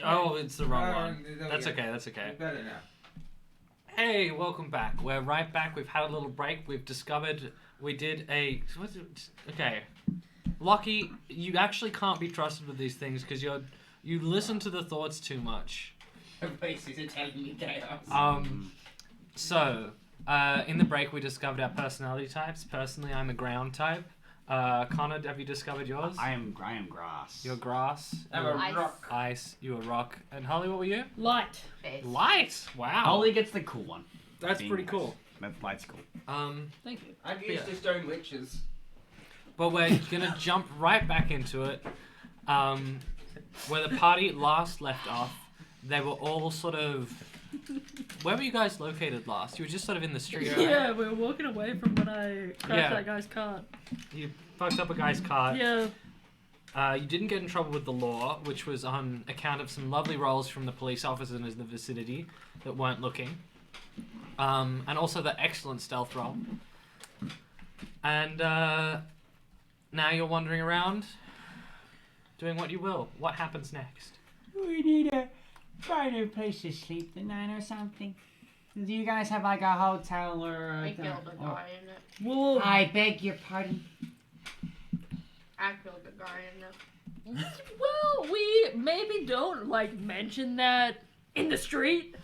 Oh, it's the wrong one. No, That's yeah. okay, that's okay. Better now. Hey, welcome back. We're right back. We've had a little break. We've discovered we did a... Okay. Lockie, you actually can't be trusted with these things because you listen to the thoughts too much. Voices are telling me chaos. So, in the break we discovered our personality types. Personally, I'm a ground type. Connor, have you discovered yours? I am grass. You're grass. I'm You're a rock. ice. You were rock. And Holly, what were you? Light. Light. Wow. Holly gets the cool one. That's Being pretty nice. cool. Light's cool. Thank you. I've used the stone witches. But we're gonna jump right back into it. Where the party last left off, they were all sort of... Where were you guys located last? You were just sort of in the street, right? Yeah, we were walking away from when I crashed Yeah. that guy's car. You fucked up a guy's cart. Yeah. You didn't get in trouble with the law, which was on account of some lovely rolls from the police officers in the vicinity that weren't looking. And also the excellent stealth roll. And now you're wandering around, doing what you will. What happens next? We need to find a place to sleep the night or something. Do you guys have like a hotel or... I killed a guy in it. Well, I beg your pardon? I killed a guy in it. well, we maybe don't mention that in the street.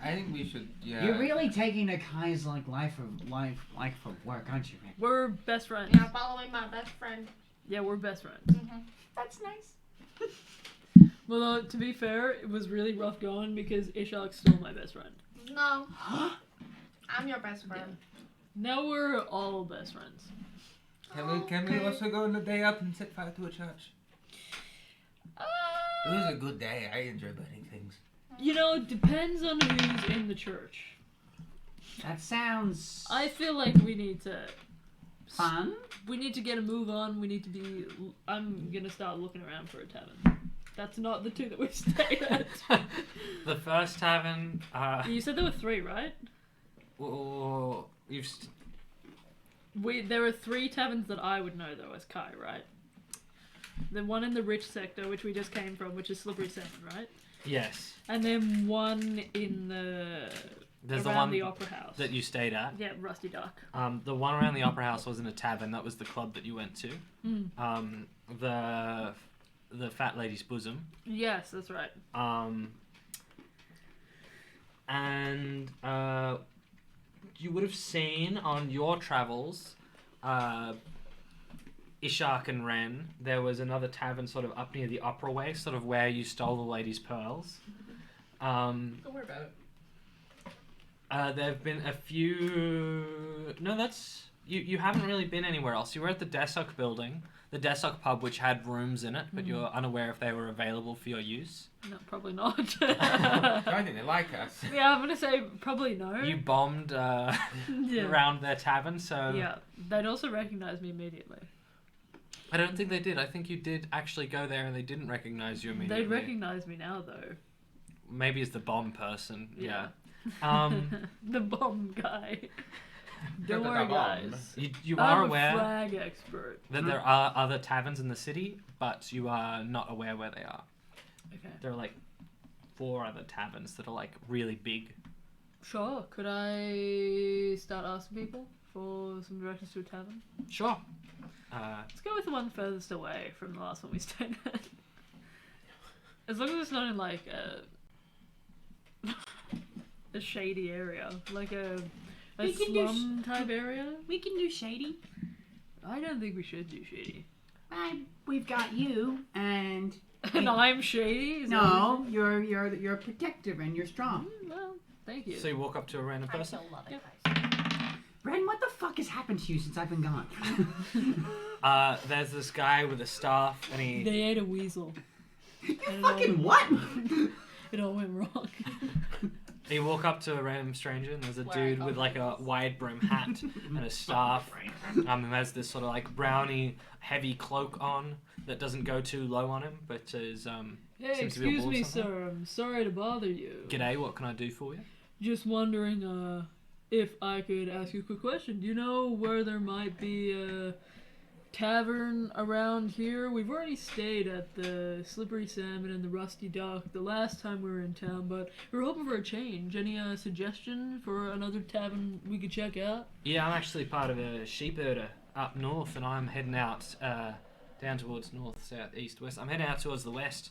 I think we should, yeah. You're really taking a guy's life of work, aren't you, Rick? We're best friends. Yeah, following my best friend. Yeah, we're best friends. That's nice. Well, to be fair, it was really rough going because Ishak's still my best friend. No. I'm your best friend. Now we're all best friends. Can we also go on a day out and set fire to a church? It was a good day. I enjoy burning things. You know, it depends on who's in the church. That sounds... I feel like we need to... fun? We need to get a move on. We need to be... I'm gonna start looking around for a tavern. That's not the two that we stayed at. The first tavern, You said there were 3, right? well, There are 3 taverns that I would know though as Kai, right? The one in the rich sector, which we just came from, which is Slippery Salmon, right? yes. And then one in There's the around one the Opera House. that you stayed at. Yeah, Rusty Duck. The one around the Opera House wasn't a tavern. That was the club that you went to. The Fat Lady's Bosom. Yes, that's right. And you would have seen on your travels, Ishak and Ren, there was another tavern sort of up near the Opera Way, sort of where you stole the lady's pearls. Don't worry about it. There have been a few... No, that's... You haven't really been anywhere else. You were at the Desok building, the Desok pub, which had rooms in it, but you're unaware if they were available for your use. No, probably not. I think they like us. Yeah, I'm gonna say probably no. You bombed Yeah. around their tavern, so... Yeah, they'd also recognize me immediately. I don't think they did. I think you did actually go there and they didn't recognize you immediately. They'd recognize me now, though. Maybe as the bomb person, yeah. The bomb guy. Don't The worry, bomb. guys. You I'm are a aware flag expert. that there are other taverns in the city, but you are not aware where they are. Okay. There are like 4 other taverns that are like really big. Sure. Could I start asking people for some directions to a tavern? Sure. Let's go with the one furthest away from the last one we stayed at. As long as it's not in like a shady area, like a slum type area. We can do shady. I don't think we should do shady. We've got you, and... And I'm shady? Is that No, what you're protective and you're strong. well, thank you. So you walk up to a random I person. still love it. Ren, what the fuck has happened to you since I've been gone? There's this guy with a staff, and he... They ate a weasel. You fucking what? It all went wrong. You walk up to a random stranger, and there's a Wearing dude with like a wide brim hat and a staff. Who has this sort of like brownie heavy cloak on that doesn't go too low on him, but is Hey, seems to be a excuse ball me, somehow. sir. I'm sorry to bother you. G'day, what can I do for you? Just wondering if I could ask you a quick question. Do you know where there might be tavern around here? We've already stayed at the Slippery Salmon and the Rusty Duck the last time we were in town, but we're hoping for a change. Any suggestion for another tavern we could check out? Yeah, I'm actually part of a sheep herder up north, and I'm heading out down towards north, south, east, west. I'm heading out towards the west.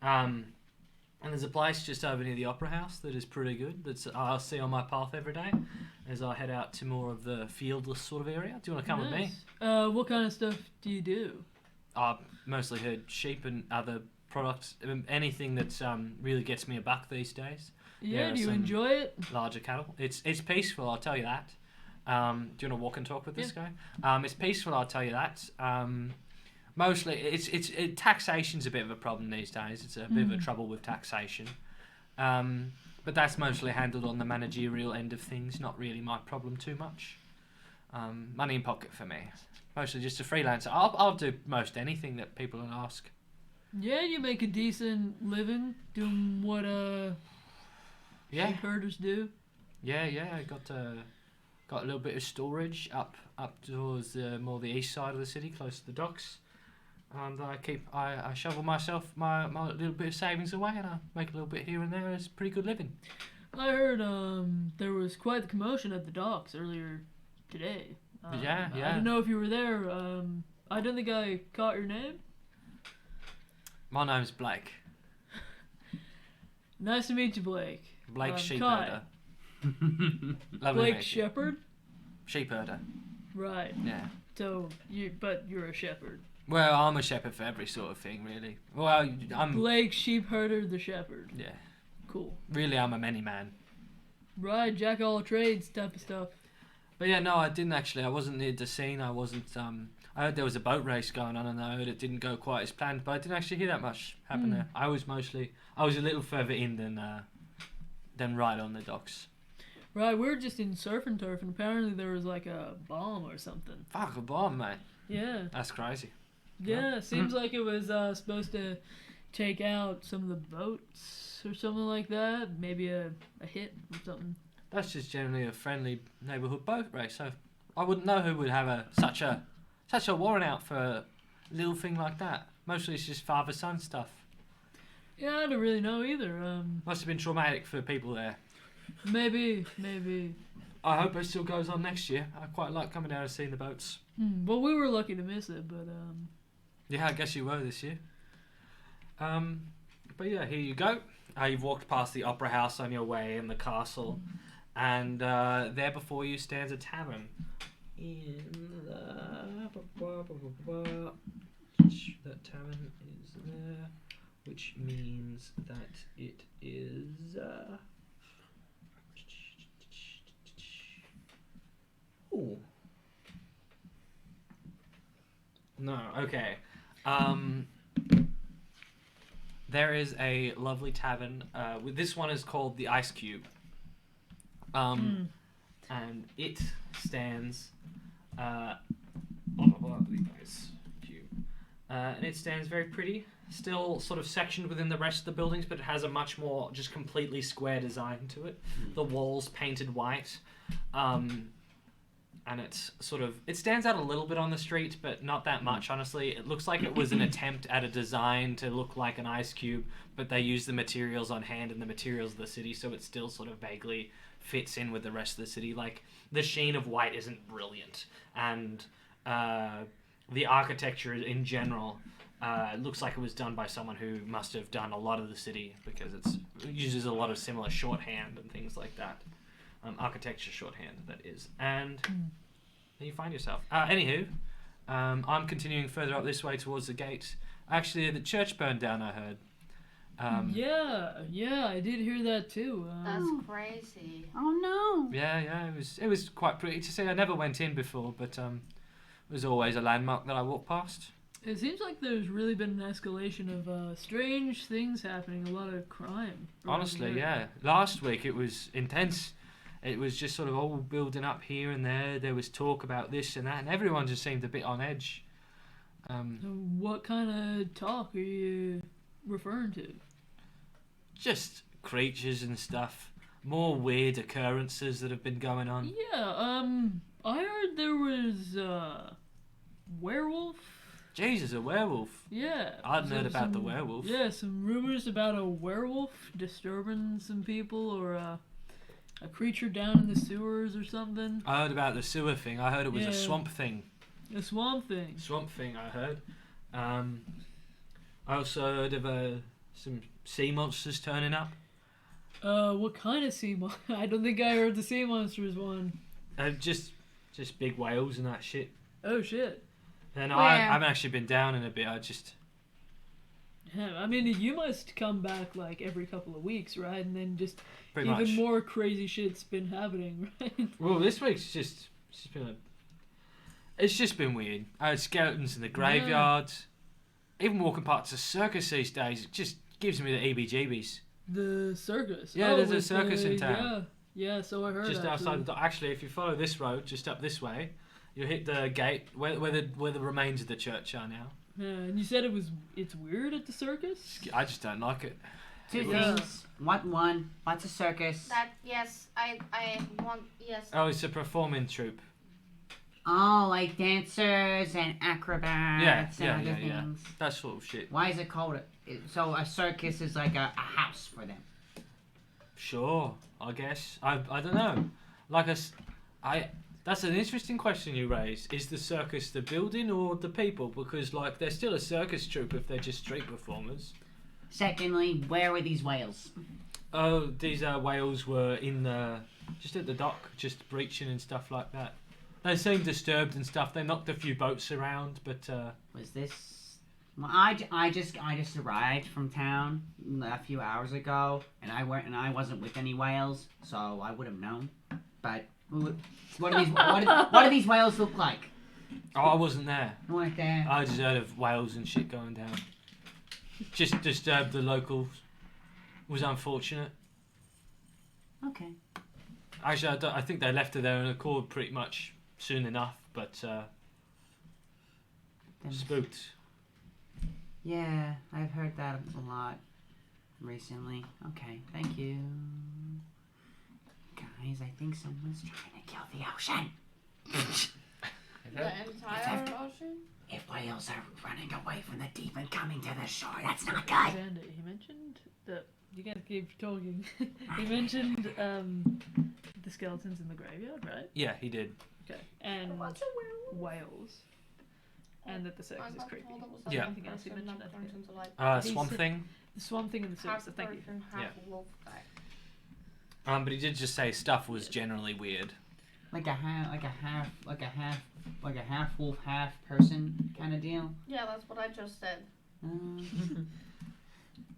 And there's a place just over near the Opera House that is pretty good. That's I'll see on my path every day as I head out to more of the fieldless sort of area. Do you want to come with me? What kind of stuff do you do? I mostly herd sheep and other products. Anything that really gets me a buck these days. Yeah, Yeah, do you some- enjoy it? Larger cattle. It's peaceful, I'll tell you that. Do you want to walk and talk with this guy? It's peaceful, I'll tell you that. Mostly, it's taxation's a bit of a problem these days. It's a bit of a trouble with taxation. But that's mostly handled on the managerial end of things. Not really my problem too much. Money in pocket for me. Mostly just a freelancer. I'll do most anything that people will ask. Yeah, you make a decent living doing what Yeah. sheep herders do. Yeah. I got a little bit of storage up towards more the east side of the city, close to the docks. And I shovel myself my little bit of savings away, and I make a little bit here and there. It's pretty good living. I heard there was quite the commotion at the docks earlier today. Yeah. I don't know if you were there. I don't think I caught your name. My name's Blake. Nice to meet you, Blake. Blake sheep Kai. herder. Lovely Blake to meet you. Shepherd. Sheep herder. Right. Yeah. So you're a shepherd. Well, I'm a shepherd for every sort of thing, really. Well, I'm. Blake sheep herder, the shepherd. Yeah. Cool. Really, I'm a many man. Right, jack of all trades type of stuff. But yeah, no, I didn't actually. I wasn't near the scene. I wasn't. I heard there was a boat race going on, and I heard it didn't go quite as planned. But I didn't actually hear that much happen there. I was a little further in than right on the docks. Right, we were just in surf and turf, and apparently there was like a bomb or something. Fuck a bomb, mate. Yeah. That's crazy. Yeah, seems like it was supposed to take out some of the boats or something like that. Maybe a hit or something. That's just generally a friendly neighbourhood boat race. So I wouldn't know who would have such a warrant out for a little thing like that. Mostly it's just father-son stuff. Yeah, I don't really know either. Must have been traumatic for people there. Maybe. I hope it still goes on next year. I quite like coming down and seeing the boats. Well, we were lucky to miss it, but Yeah, I guess you were this year. But yeah, here you go. You've walked past the Opera House on your way and the castle, and there before you stands a tavern. That tavern is there, which means that it is. Ooh. No, okay. There is a lovely tavern. This one is called the Ice Cube. And it stands. The Ice Cube. And it stands very pretty. Still sort of sectioned within the rest of the buildings, but it has a much more just completely square design to it. The walls painted white. And it stands out a little bit on the street, but not that much, honestly. It looks like it was an attempt at a design to look like an ice cube, but they used the materials on hand and the materials of the city, so it still sort of vaguely fits in with the rest of the city. Like, the sheen of white isn't brilliant, and the architecture in general looks like it was done by someone who must have done a lot of the city, because it uses a lot of similar shorthand and things like that. Architecture shorthand, that is. And there you find yourself. Anywho, I'm continuing further up this way towards the gate. Actually, the church burned down, I heard. Yeah, I did hear that too. That's crazy. Oh no. Yeah, it was quite pretty to see. I never went in before, but it was always a landmark that I walked past. It seems like there's really been an escalation of strange things happening, a lot of crime. Honestly, yeah. Last week it was intense. It was just sort of all building up here and there. There was talk about this and that, and everyone just seemed a bit on edge. What kind of talk are you referring to? Just creatures and stuff. More weird occurrences that have been going on. Yeah, I heard there was werewolves Jesus, a werewolf. Yeah. I hadn't heard about the some- werewolf. Yeah, some rumors about a werewolf disturbing some people, or a creature down in the sewers or something. I heard about the sewer thing. I heard it was Yeah. a swamp thing. A swamp thing. Swamp thing, I heard. I also heard of some sea monsters turning up. What kind of sea monster? I don't think I heard the sea monsters one. Just big whales and that shit. Oh shit. And Where? I haven't actually been down in a bit. Yeah, I mean, you must come back like every couple of weeks, right? And then just Pretty even much. more crazy shit's been happening, right? Well, this week's it's just been weird. I had skeletons in the graveyards. Even walking past a circus these days, it just gives me the EBGBs. The circus. Yeah, Oh, there's a with circus in town. Yeah, yeah. So I heard. Just outside the door. Actually, if you follow this road, just up this way, you'll hit the gate where the remains of the church are now. Yeah, and you said it's weird at the circus. I just don't like it. Two Yeah. things. What's a circus? That yes, I want yes. Oh, it's a performing troupe. Oh, like dancers and acrobats Yeah, and yeah, other yeah. things. That sort of shit. Why is it called so a circus is like a house for them? Sure, I guess. I don't know. That's an interesting question you raise. Is the circus the building or the people? Because like they're still a circus troupe if they're just street performers. Secondly, where were these whales? Oh, these whales were just at the dock, just breaching and stuff like that. They seemed disturbed and stuff. They knocked a few boats around, but Was this? Well, I just arrived from town a few hours ago, and I wasn't with any whales, so I would have known. But what do these whales look like? oh, I wasn't there. You weren't there. I just heard of whales and shit going down. Just disturbed the locals. Was unfortunate. Okay. Actually, I think they left of their own accord pretty much soon enough, but spooked. Yeah, I've heard that a lot recently. Okay, thank you. Guys, I think someone's trying to kill the ocean. The entire ocean. If whales are running away from the deep and coming to the shore, that's not good. And he mentioned that you guys keep talking. He mentioned the skeletons in the graveyard, right? Yeah, he did. Okay, and What's a werewolf? whales, and that the circus is creepy. Yeah. Anything else you mentioned? I think Swamp said- thing. the swamp thing in the circus. Half Thank you. person, half wolf guy. But he did just say stuff was generally weird. Like a half wolf, half person kind of deal. Yeah, that's what I just said.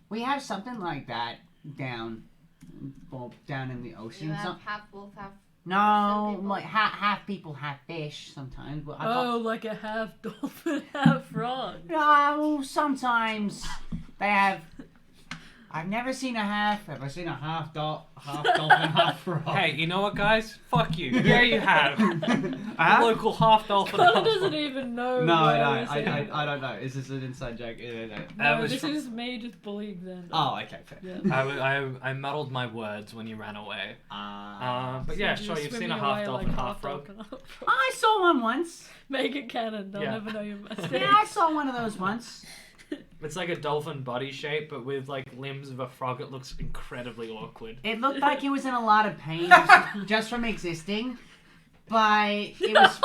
We have something like that down in the You ocean. have half wolf, half. No, people. like half people, half fish. Sometimes. But I Oh, like a half dolphin, half frog. no, sometimes they have. I've never seen a half. Have I seen a half dolphin, half frog? Hey, you know what, guys? Fuck you. There you have Huh? local half dolphin. Connor half doesn't frog. even know. No, what I was don't. saying. I don't know. Is this an inside joke? No, was this fr- is me just bullying them. Oh, okay, fair. Yeah. I muddled my words when you ran away. But So yeah, you're sure, you've seen swimming a half away dolphin, like half frog. dolphin, half frog. I saw one once. Make it canon. They'll Yeah. never know your mistake. Yeah, I saw one of those once. It's like a dolphin body shape, but with like limbs of a frog. It looks incredibly awkward. It looked like he was in a lot of pain just from existing, but it was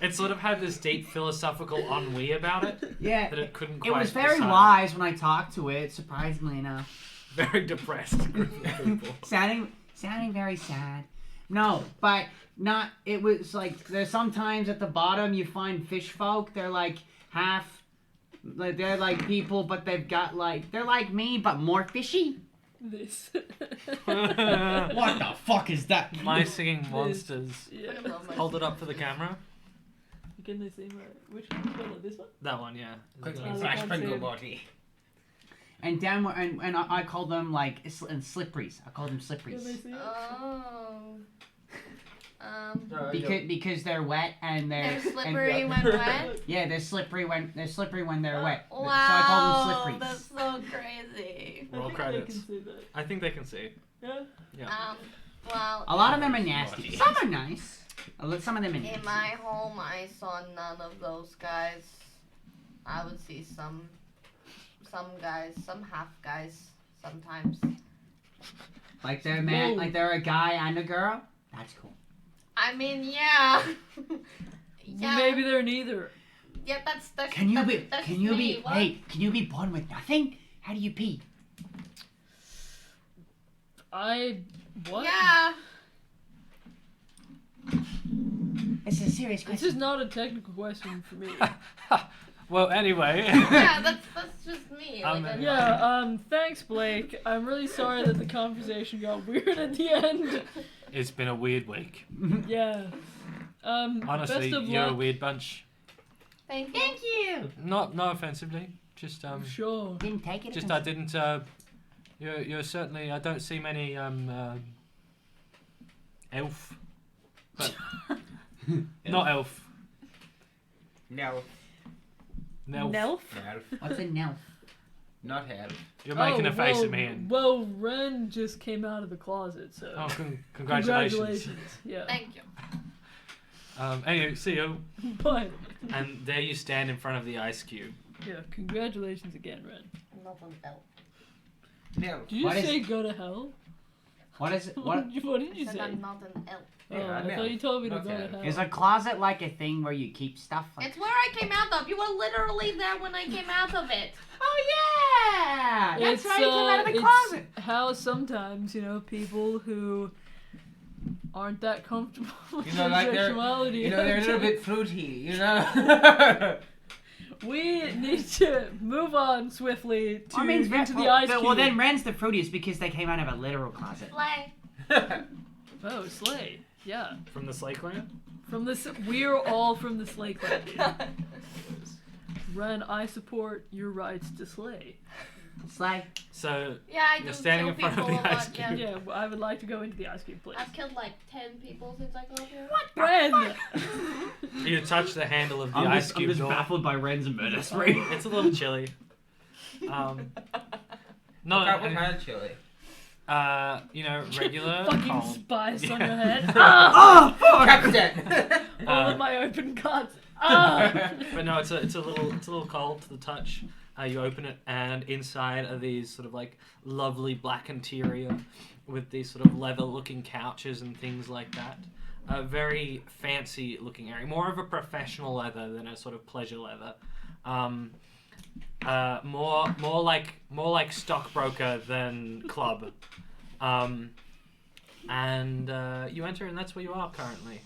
It sort of had this deep philosophical ennui about it that yeah. it couldn't It quite was very decide. wise when I talked to it. Surprisingly enough, Very depressed group of people. sounding very sad. No, but not. It was like there's sometimes at the bottom you find fish folk. They're like half. Like they're like people, but they've got like they're like me, but more fishy. This. What the fuck is that? My singing monsters. Yeah. Hold it up for the camera. Can they see my which one? This one? That one, yeah. Quickly, Oh, flash that's sprinkle it. body. And down and I call them like slipperies. I call them Can they slipperies see it? Oh. because they're wet and They're they're slippery and, when wet. yeah, they're slippery when they're wet. Wow, So I call them slipperies. that's so crazy. Roll I think credits. They can see that. I think they can see. Yeah. Well, A lot of them are nasty. Some are nice. Some of them are in nasty. my home, I saw none of those guys. I would see some guys, some half guys, sometimes. Like they're a man, Whoa. like they're a guy and a girl. That's cool. I mean, yeah. Yeah. Maybe they're neither. Yeah, that's Can you be? that's Can you me. be? What? Hey, can you be born with nothing? How do you pee? What? Yeah. It's a serious This question. is not a technical question for me. Well, anyway. Yeah, that's just me. Um, Like, I'm Yeah, thanks, Blake. I'm really sorry that the conversation got weird at the end. It's been a weird week. Yeah. Honestly, best of you're a luck. weird bunch. Thank you. Thank you. Not offensively. Just Sure. Didn't take it. just I didn't. You're certainly. I don't see many elf. But not elf. No. Nelf. Nelf? Elf. What's a nelf? Not elf. You're making Oh, a face well, at me. And, Well, Ren just came out of the closet, so. oh, congratulations. Congratulations. Yeah. Thank you. Anyway, see you. But, And there you stand in front of the ice cube. yeah, congratulations again, Ren. Nothing else. No. Did you What is- say go to hell? What is it? What What did you, what did you I said say? I'm not an elf. Oh, Yeah, I no. thought you told me to Not go to that. hell. is a closet like a thing where you keep stuff? Like... It's where I came out of. You were literally there when I came out of it. Oh yeah, that's It's, right. You came out of the it's closet. how sometimes, people who aren't that comfortable with You know, like their they're, sexuality. you know, they're a little bit fruity, you know. We need to move on swiftly to I mean, into the ice cube. well, then Ren's the fruitiest because they came out of a literal closet. Play. Oh, Slay. Yeah. From the Slay Clan? From this, we're all from the Slay Clan. Dude. Ren, I support your rights to slay. It's like So, Yeah, I do You're standing kill in front of people the a ice lot, cube. yeah. Yeah, I would like to go into the ice cube, please. I've killed like 10 people since I got here. Ren! you touch the handle of the I'm ice just, cube I'm just door. baffled by Ren's murder spree. It's a little chilly. Not, What kind of chili? regular Fucking cold. spice on Yeah. your head. Ah! Oh, Captain! All of my open cuts. Ah! But no, it's a little cold to the touch. You open it, and inside are these sort of like lovely black interior with these sort of leather-looking couches and things like that. A very fancy-looking area, more of a professional leather than a sort of pleasure leather. More like stockbroker than club. And you enter, and that's where you are currently.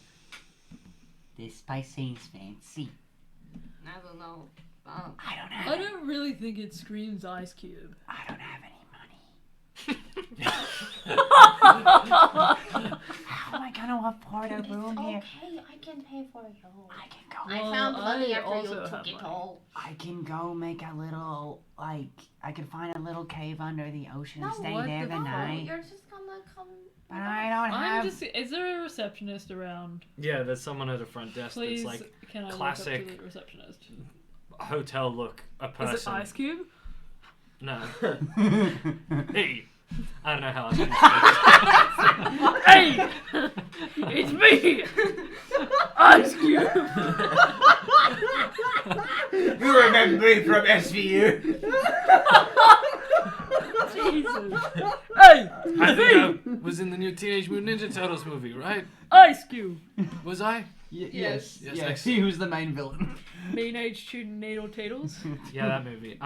this place seems fancy. I don't know. I don't have. I don't really think it screams Ice Cube. I don't have any money. How am I gonna afford a room here? Okay, I can pay for it all. I can go. Well, I found money I after you also have took it money. all. I can go make a little I can find a little cave under the ocean and No, stay what there the the No, night. you're just gonna come. But I don't I'm have. just. Is there a receptionist around? Yeah, there's someone at the front desk Please, that's like can I classic look up to the receptionist? hotel look, a person. Is it Ice Cube? No. Hey, I don't know how I Hey! It's me! Ice Cube! You remember me from SVU? Jesus. Hey! I think I was in the new Teenage Mutant Ninja Turtles movie, right? Ice Cube! Was I? Yes, Yes, yes. excellent. He was the main villain. Main age shooting natal tatles. Yeah, that movie.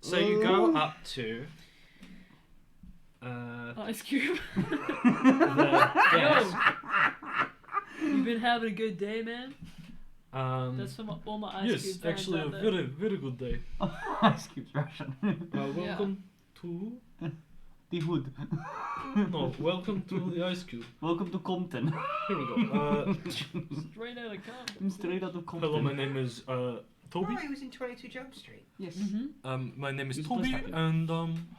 So you go up to Ice Cube. the desk. You been having a good day, man? That's Um, from all my Ice Cube fans out there. very good day. Ice Cube's Russian. Welcome to The hood. welcome to the Ice Cube. Welcome to Compton. Here we go. Straight out of Compton. I'm straight out of Compton. Hello, my name is Toby. Oh, he was in 22 Jump Street. Yes. Mm-hmm. My name is Who's Toby, supposed to- and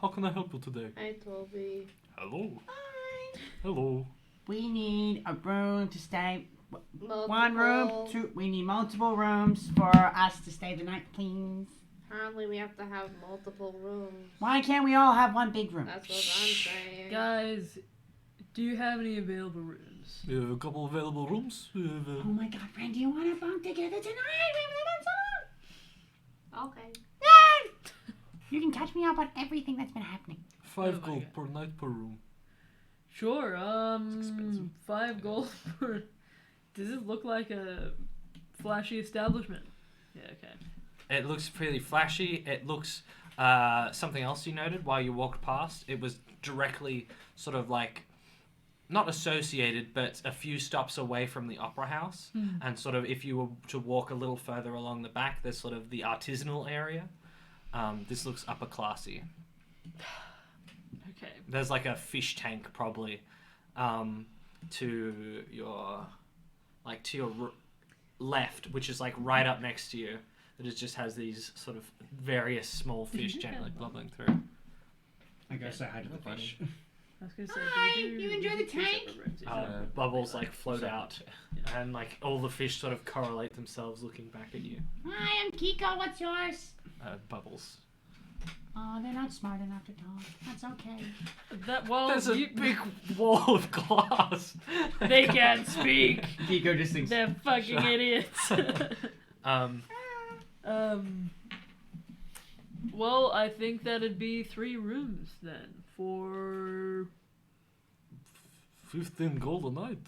how can I help you today? Hi, Toby. Hello. Hello. We need a room to stay. Multiple. One room. Two. We need multiple rooms for us to stay the night, please. Apparently, we have to have multiple rooms. Why can't we all have one big room? That's what I'm saying. Guys, Do you have any available rooms? We have a couple available rooms. We have, Oh my god, friend, do you want to bunk together tonight? We haven't done so long. Okay. You can catch me up on everything that's been happening. 5 Oh my gold God. per night per room. Sure. expensive. 5 gold per. Does it look like a flashy establishment? Yeah. Okay. It looks pretty flashy. It looks something else you noted while you walked past. It was directly sort of like not associated, but a few stops away from the opera house. And sort of if you were to walk a little further along the back, there's sort of the artisanal area. This looks upper classy. Okay. There's like a fish tank probably to your left, which is like right up next to you. That it just has these sort of various small fish gently bubbling through. I gotta say hi to the fish. I was gonna say. Hi, do we do you enjoy the two tank? separate rooms? Bubbles like float out, and like all the fish sort of correlate themselves looking back at you. Hi, I'm Kiko. What's yours? Bubbles. Oh, they're not smart enough to talk. That's okay. That well, There's a big wall of glass. they can't speak. Kiko just thinks. They're fucking idiots. Well, I think that'd be 3 rooms then for. 15 gold a night.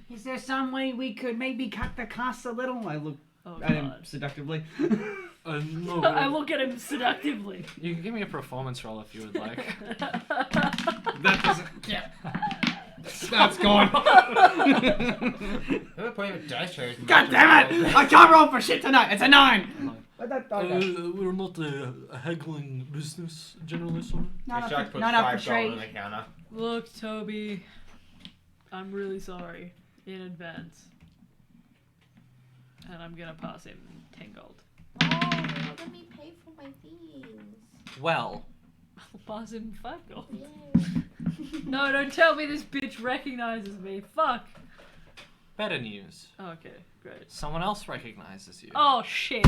Is there some way we could maybe cut the costs a little? I look Oh at him god. seductively. No. I look at him seductively. You can give me a performance roll if you would like. That doesn't. Yeah. That's gone. Who would play with dice tray? God damn it! I can't roll for shit tonight. It's a 9. But that, We're not a haggling business generally, sorry. not Jack up, puts not up for $5 trade. on the counter. Look, Toby, I'm really sorry in advance. And I'm gonna pass him 10 gold. Oh, let me pay for my things. Well, I'll pass him 5 gold. Yay. No, don't tell me this bitch recognizes me. Fuck. better news. Okay, great. Someone else recognizes you. Oh shit.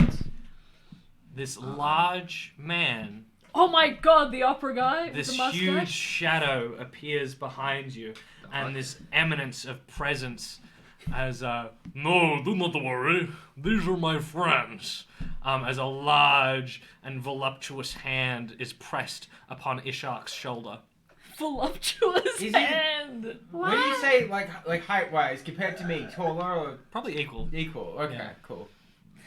This large man, Oh my god, the opera guy with this the mustache. huge shadow appears behind you, and this eminence of presence as no, do not worry, these are my friends. As a large and voluptuous hand is pressed upon Ishak's shoulder. Voluptuous Is he- hand. What do you say, like height wise, compared to me? Taller or Probably equal. equal? Okay, Yeah. cool.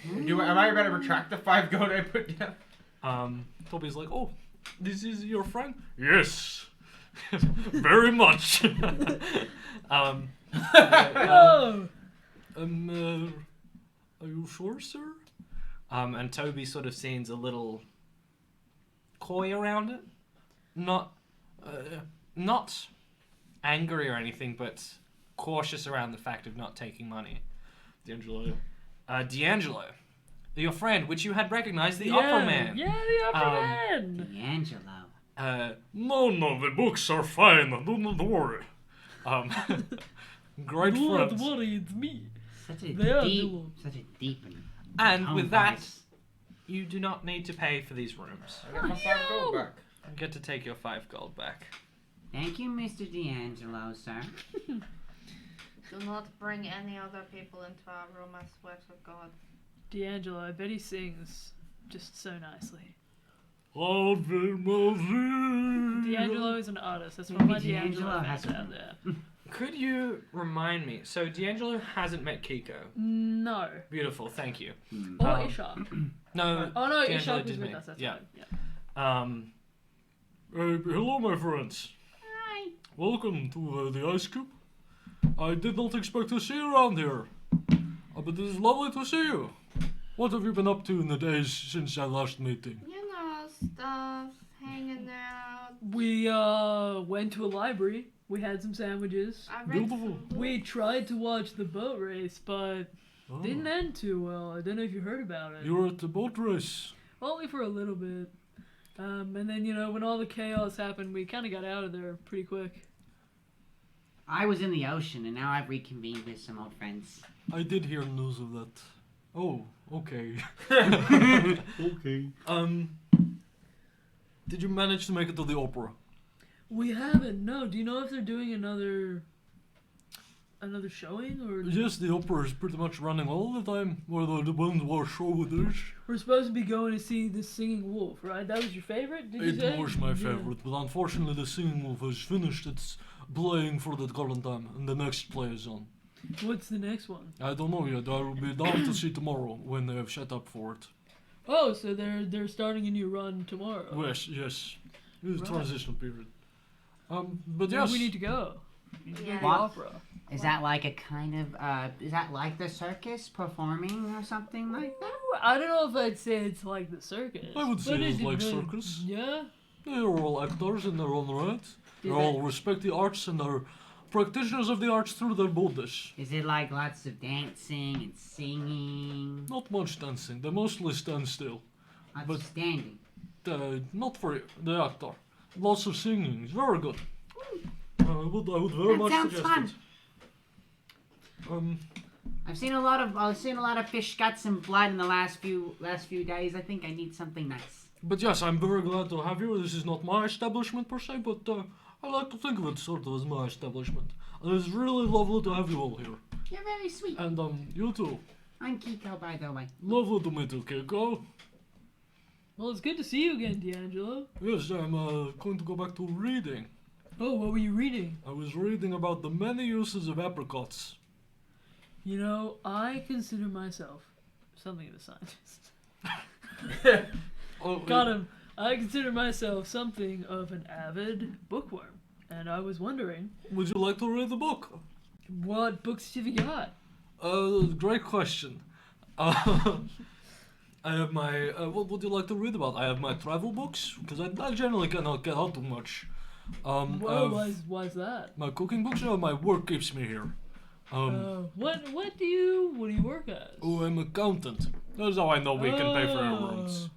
Am I about to retract the 5 gold I put down? Toby's like, oh, this is your friend? Yes, very much. No. Are you sure, sir? And Toby sort of seems a little coy around it. Not angry or anything, but cautious around the fact of not taking money. D'Angelo, your friend, which you had recognized, the opera man. Yeah, the opera man. D'Angelo. No, the books are fine. Do not worry. Great Do not friends. worry, it's me. Such They are such a deep and And calm with that, voice. you do not need to pay for these rooms. I got my 5 gold back. You get to take your 5 gold back. Thank you, Mr. D'Angelo, sir. Do not bring any other people into our room, I swear to God. D'Angelo, I bet he sings just so nicely. D'Angelo is an artist. That's one of my Maybe D'Angelo D'Angelo fans has out there. Could you remind me? So D'Angelo hasn't met Kiko. No. Beautiful, thank you. Or Um, Ishak. No. Oh no, D'Angelo Ishak was did with me. us. That's Yeah. right. Yeah. Hello, my friends. Hi. Welcome to the Ice Cube. I did not expect to see you around here, but it is lovely to see you. What have you been up to in the days since our last meeting? You know, stuff, hanging out. We went to a library. We had some sandwiches. I read Beautiful. some books. We tried to watch the boat race, but Oh, didn't end too well. I don't know if you heard about it. you were at the boat race. Only for a little bit. And then, when all the chaos happened, we kind of got out of there pretty quick. I was in the ocean, and now I've reconvened with some old friends. I did hear news of that. Oh, okay. Okay. Did you manage to make it to the opera? We haven't. No. Do you know if they're doing another showing or? Yes, the opera is pretty much running all the time. Or the ones were show it is. We're supposed to be going to see the Singing Wolf, right? That was your favorite? Did you say? It was my Yeah. favorite, but unfortunately the Singing Wolf has finished its playing for the current time, and the next play is on. What's the next one? I don't know yet. I will be down to see tomorrow when they have set up for it. Oh, so they're starting a new run tomorrow. Yes. It's a Right. transitional period. But Maybe yes. we need to go. We need to go to Yeah. the opera. Is that like a kind of is that like the circus performing or something like that? I don't know if I'd say it's like the circus. I would say but it's is it like really- circus. Yeah. They are all actors in their own right. They Is all respect the arts and are practitioners of the arts through their bodies. Is it like lots of dancing and singing? Not much dancing. They mostly stand still. Lots But- of standing. Not for the actor. Lots of singing. It's very good. I would very That much sounds suggest fun. it. I've seen a lot of fish guts and blood in the last few days. I think I need something nice. But yes, I'm very glad to have you. This is not my establishment per se, but I like to think of it sort of as my establishment. And it's really lovely to have you all here. You're very sweet. And you too. I'm Kiko, by the way. Lovely to meet you, Keiko. Well, it's good to see you again, D'Angelo. Yes, I'm going to go back to reading. Oh, what were you reading? I was reading about the many uses of apricots. You know, I consider myself something of a scientist. Oh, Got him. I consider myself something of an avid bookworm. And I was wondering, Would you like to read the book? what books have you got? Great question. I have my. What would you like to read about? I have my travel books because I generally cannot get out too much. Well, why's that? My cooking books. My work keeps me here. What do you work as? Oh, I'm accountant. That's how I know we can pay for our Oh. rents.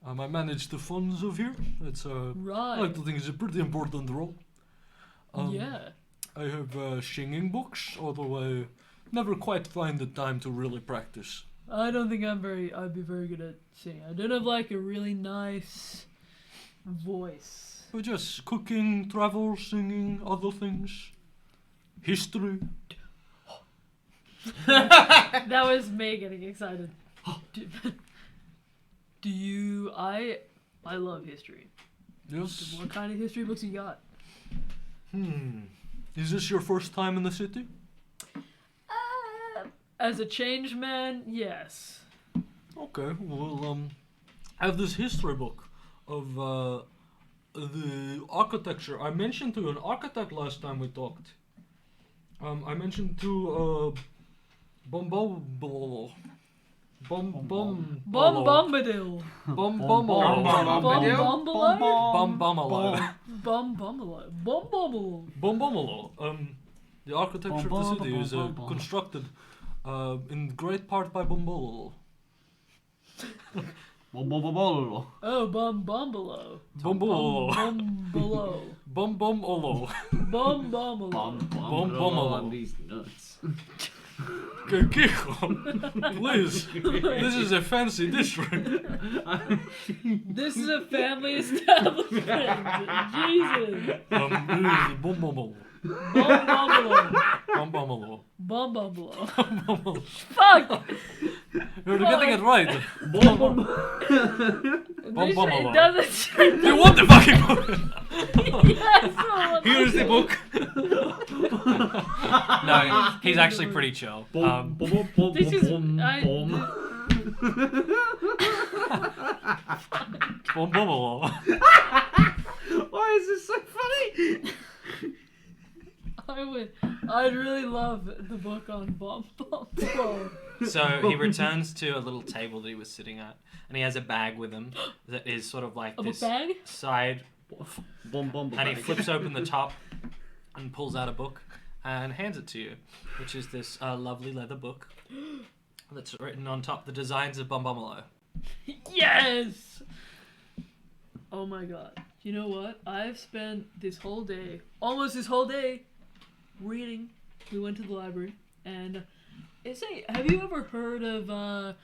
I manage the funds of here. It's I Right. like to think it's a pretty important role. Yeah. I have singing books, although I never quite find the time to really practice. I don't think I'd be very good at singing. I don't have like a really nice voice. But just cooking, travel, singing, other things. History. That was me getting excited. Do you? I love history. Yes. What kind of history books you got? Is this your first time in the city? As a changed man, yes. Okay, well, I have this history book of the architecture. I mentioned to an architect last time we talked. I mentioned to Bombobolo. Bombadil. Bombomolo. Bombomolo. Bombomolo. The architecture of the city is constructed in great part by Bombolo. Bombolo. Oh, Bombolo. Bombolo. Bombolo. Bombomolo. Bombomolo. Bombomolo. These nuts. Kiko, please. This is a fancy district. This is a family establishment. Jesus. This is Bombomolo. Bombomolo. Bombomolo. Bombomolo. Bombomolo. Fuck. You're getting it right. It doesn't say You want the fucking book? yes. Oh, Here's the book. No, he's actually pretty chill. This is Bombomolo. Why is this so funny? I'd really love the book on Bombomolo. So he returns to a little table that he was sitting at, and he has a bag with him that is sort of like Of a this bag? side, and he flips open the top and pulls out a book and hands it to you, which is this lovely leather book that's written on top the designs of Bombomolo. Yes! Oh my god. You know what? I've spent almost this whole day, reading. We went to the library, and have you ever heard of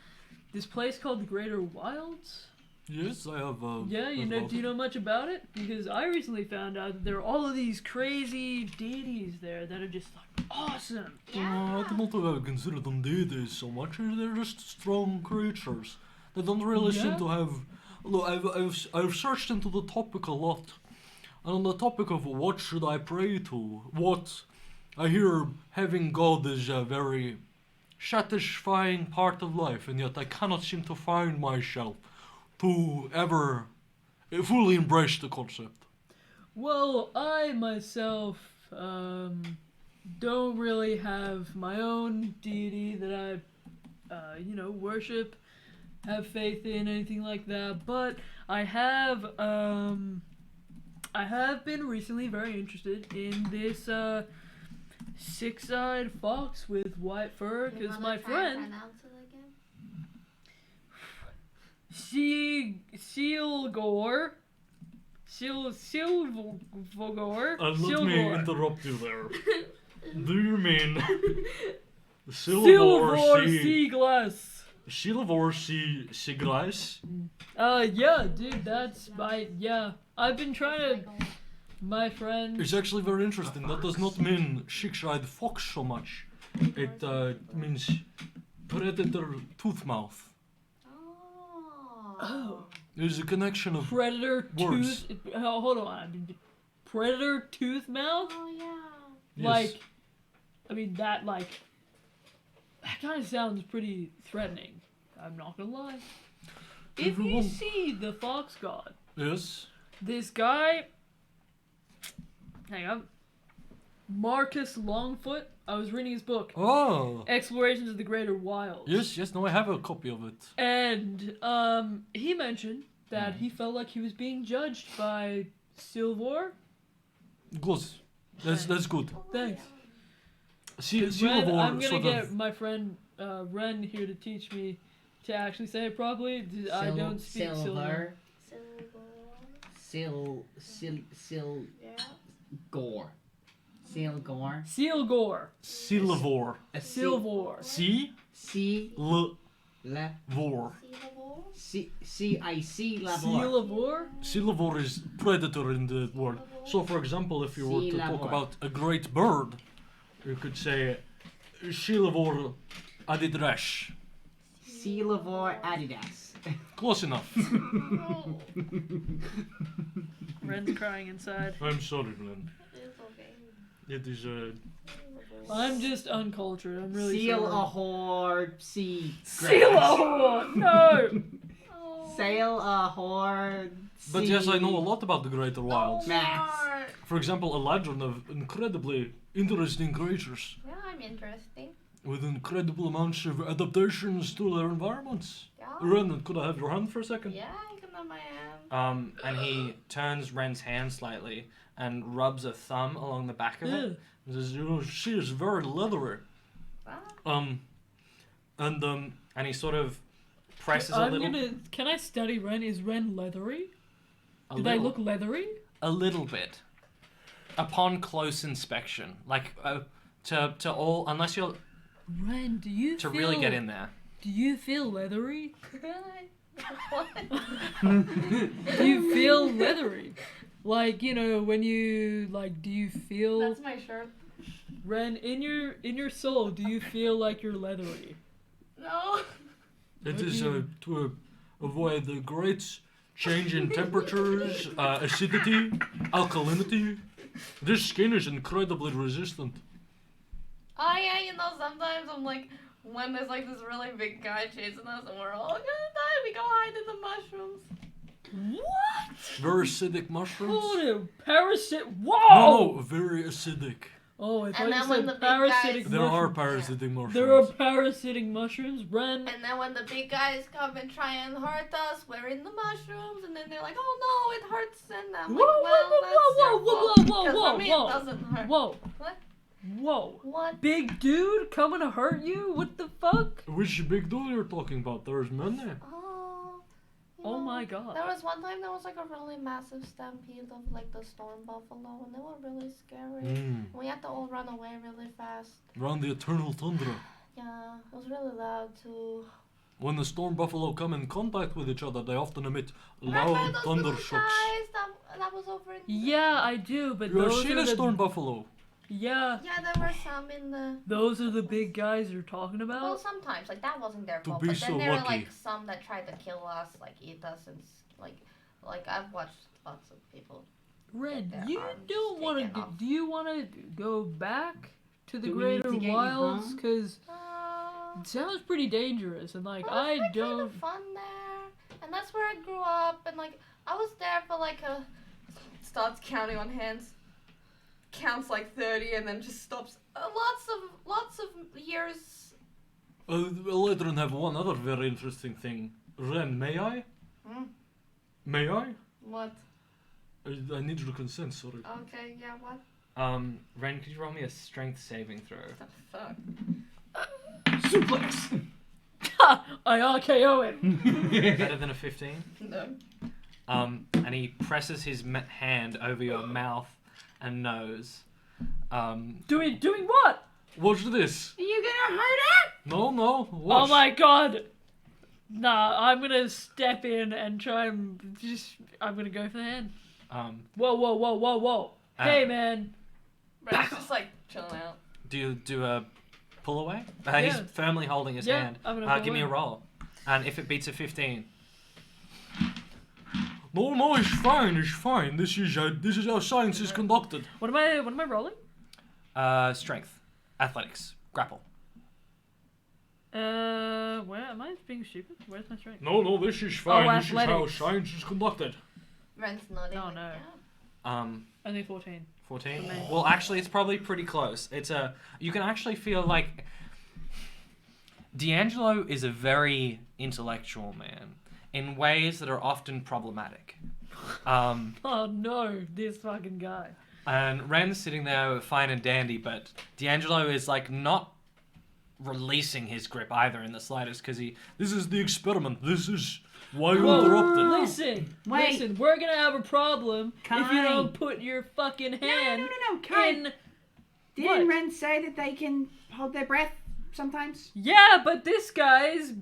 this place called the Greater Wilds? Yes, I have. Yeah, you heard know. about Do you it. know much about it? Because I recently found out that there are all of these crazy deities there that are just like awesome. I do not consider them deities so much. They're just strong creatures. They don't really seem Yeah? to have. Look, I've searched into the topic a lot, and on the topic of what should I pray to, what I hear having God is a very satisfying part of life, and yet I cannot seem to find myself to ever fully embrace the concept. Well, I myself don't really have my own deity that I worship, have faith in, anything like that. But I have been recently very interested in this six-eyed fox with white fur, because my friend Pronounce it again? Sealgore. Let me interrupt you there. Do you mean Silver Silver sea glass. Silver sea glass? Yeah, dude, that's I've been trying to. My friend. It's actually very interesting. That does not mean six-eyed fox so much. It means predator tooth mouth. Oh. There's a connection of Predator words. tooth. Hold on. Predator tooth mouth? Oh yeah. Yes. Like, I mean, that kind of sounds pretty threatening. I'm not gonna lie. If you Everyone- see the fox god, Yes. this guy. Hang on. Marcus Longfoot. I was reading his book, Oh. Explorations of the Greater Wilds. Yes. No, I have a copy of it. And he mentioned that he felt like he was being judged by Silvor. Good. That's good. Thanks. See, Ren, Silver I'm gonna sort get of. my friend Ren here to teach me to actually say it properly. I don't speak Silver. Silver. Yeah. Gore. Silgore. Sealgore. Silver. Silvor. C. C. L. Le. Vor. C-I-C Labor. Sealvor? Silver is predator in the word. So, for example, if you were to talk Silver. about a great bird, you could say Silver adidrash. Silvor Adidas. Close enough. Ren's crying inside. I'm sorry, Glenn. It's okay. It is I'm just uncultured. I'm really Seal sorry. a whore. Sea. Sealahor! No! Sail a whore. But yes, I know a lot about the Greater Wilds. Max. For example, a legend of incredibly interesting creatures Yeah, I'm interesting. with incredible amounts of adaptations to their environments. Yeah. Ren, could I have your hand for a second? Yeah, I can have my hand. And he turns Ren's hand slightly and rubs a thumb along the back of Yeah. it. He says, you know, she is very leathery. Wow. And he sort of presses a little. Can I study Ren? Is Ren leathery? A Did I little- look leathery? A little bit. Upon close inspection, like to all, unless you're Ren, do you to feel, really get in there. Do you feel leathery? What? Do you feel leathery? Like, you know, when you do you feel That's my shirt. Ren in your soul, do you feel like you're leathery? No. It is to avoid the great change in temperatures, acidity, alkalinity. This skin is incredibly resistant. Oh yeah, you know, sometimes I'm like, when there's like this really big guy chasing us and we're all gonna die, we go hide in the mushrooms. What? Very acidic mushrooms. Oh, the parasite! Whoa! No, very acidic. Oh, I thought And you then when said the big parasitic guys- There are mushrooms. parasitic mushrooms. There are parasitic mushrooms, Ren. And then when the big guys come and try and hurt us, we're in the mushrooms, and then they're like, "Oh no, it hurts," and I'm Whoa, like, "Well, whoa, that's whoa, your whoa, fault, whoa, 'cause whoa, for me whoa. it doesn't hurt." Whoa. What? Whoa. What? Big dude coming to hurt you? What the fuck? Which big dude you're talking about? There's many. Oh. you Oh know, my god. There was one time there was like a really massive stampede of like the storm buffalo, and they were really scary. We had to all run away really fast. Around the eternal tundra. Yeah, it was really loud too. When the storm buffalo come in contact with each other, they often emit Remember loud those thunder little shocks. guys that was over in Yeah, I do, but You have those seen are a the storm buffalo? yeah. Yeah, there were some in the. Those are the big guys you're talking Well, about. sometimes like that wasn't their To fault, be but then so there were lucky. like some that tried to kill us, like eat us, and like I've watched lots of people. Red, their you arms don't want taken to. off. Do you want to go back to the Do we need greater to get you wilds? home? Because it sounds pretty dangerous, and like Well, I it's kind don't. of fun there, and that's where I grew up, and like I was there for like a. Starts counting on hands. Counts like 30 and then just stops. Lots of years. Eladrin have one other very interesting thing. Ren, may I? Hmm? May I? What? I need your consent, sorry. Okay, yeah, what? Ren, could you roll me a strength saving throw? What the fuck? Suplex. I RKO him. Better than a 15? No. And he presses his hand over your mouth and nose. Doing what? Watch this. Are you gonna hurt her? No, watch. Oh my god. Nah, I'm gonna step in and try and just. I'm gonna go for the hand. Whoa. Hey, man. Red's just like chilling out. Do you do a pull away? He's Yeah. firmly holding his Yeah, hand. I'm gonna pull Give me a away. roll. And if it beats a 15, No, it's fine. This is how science is conducted. What am I rolling? strength, athletics, grapple. Where am I being stupid? Where's my strength? No, this is fine. This is how athletics. science is conducted. Ren's nodding. Oh, like, no. yeah. Only 14. 14? For me. Well, actually, it's probably pretty close. You can actually feel like D'Angelo is a very intellectual man in ways that are often problematic. Oh no, this fucking guy. And Ren's sitting there fine and dandy, but D'Angelo is like not releasing his grip either in the slightest because This is the experiment. This is why you Whoa, interrupted. Wait. Listen, we're gonna have a problem if you Kai. don't put your fucking hand No, Kai. in. Didn't What? Ren say that they can hold their breath sometimes? Yeah, but this guy's,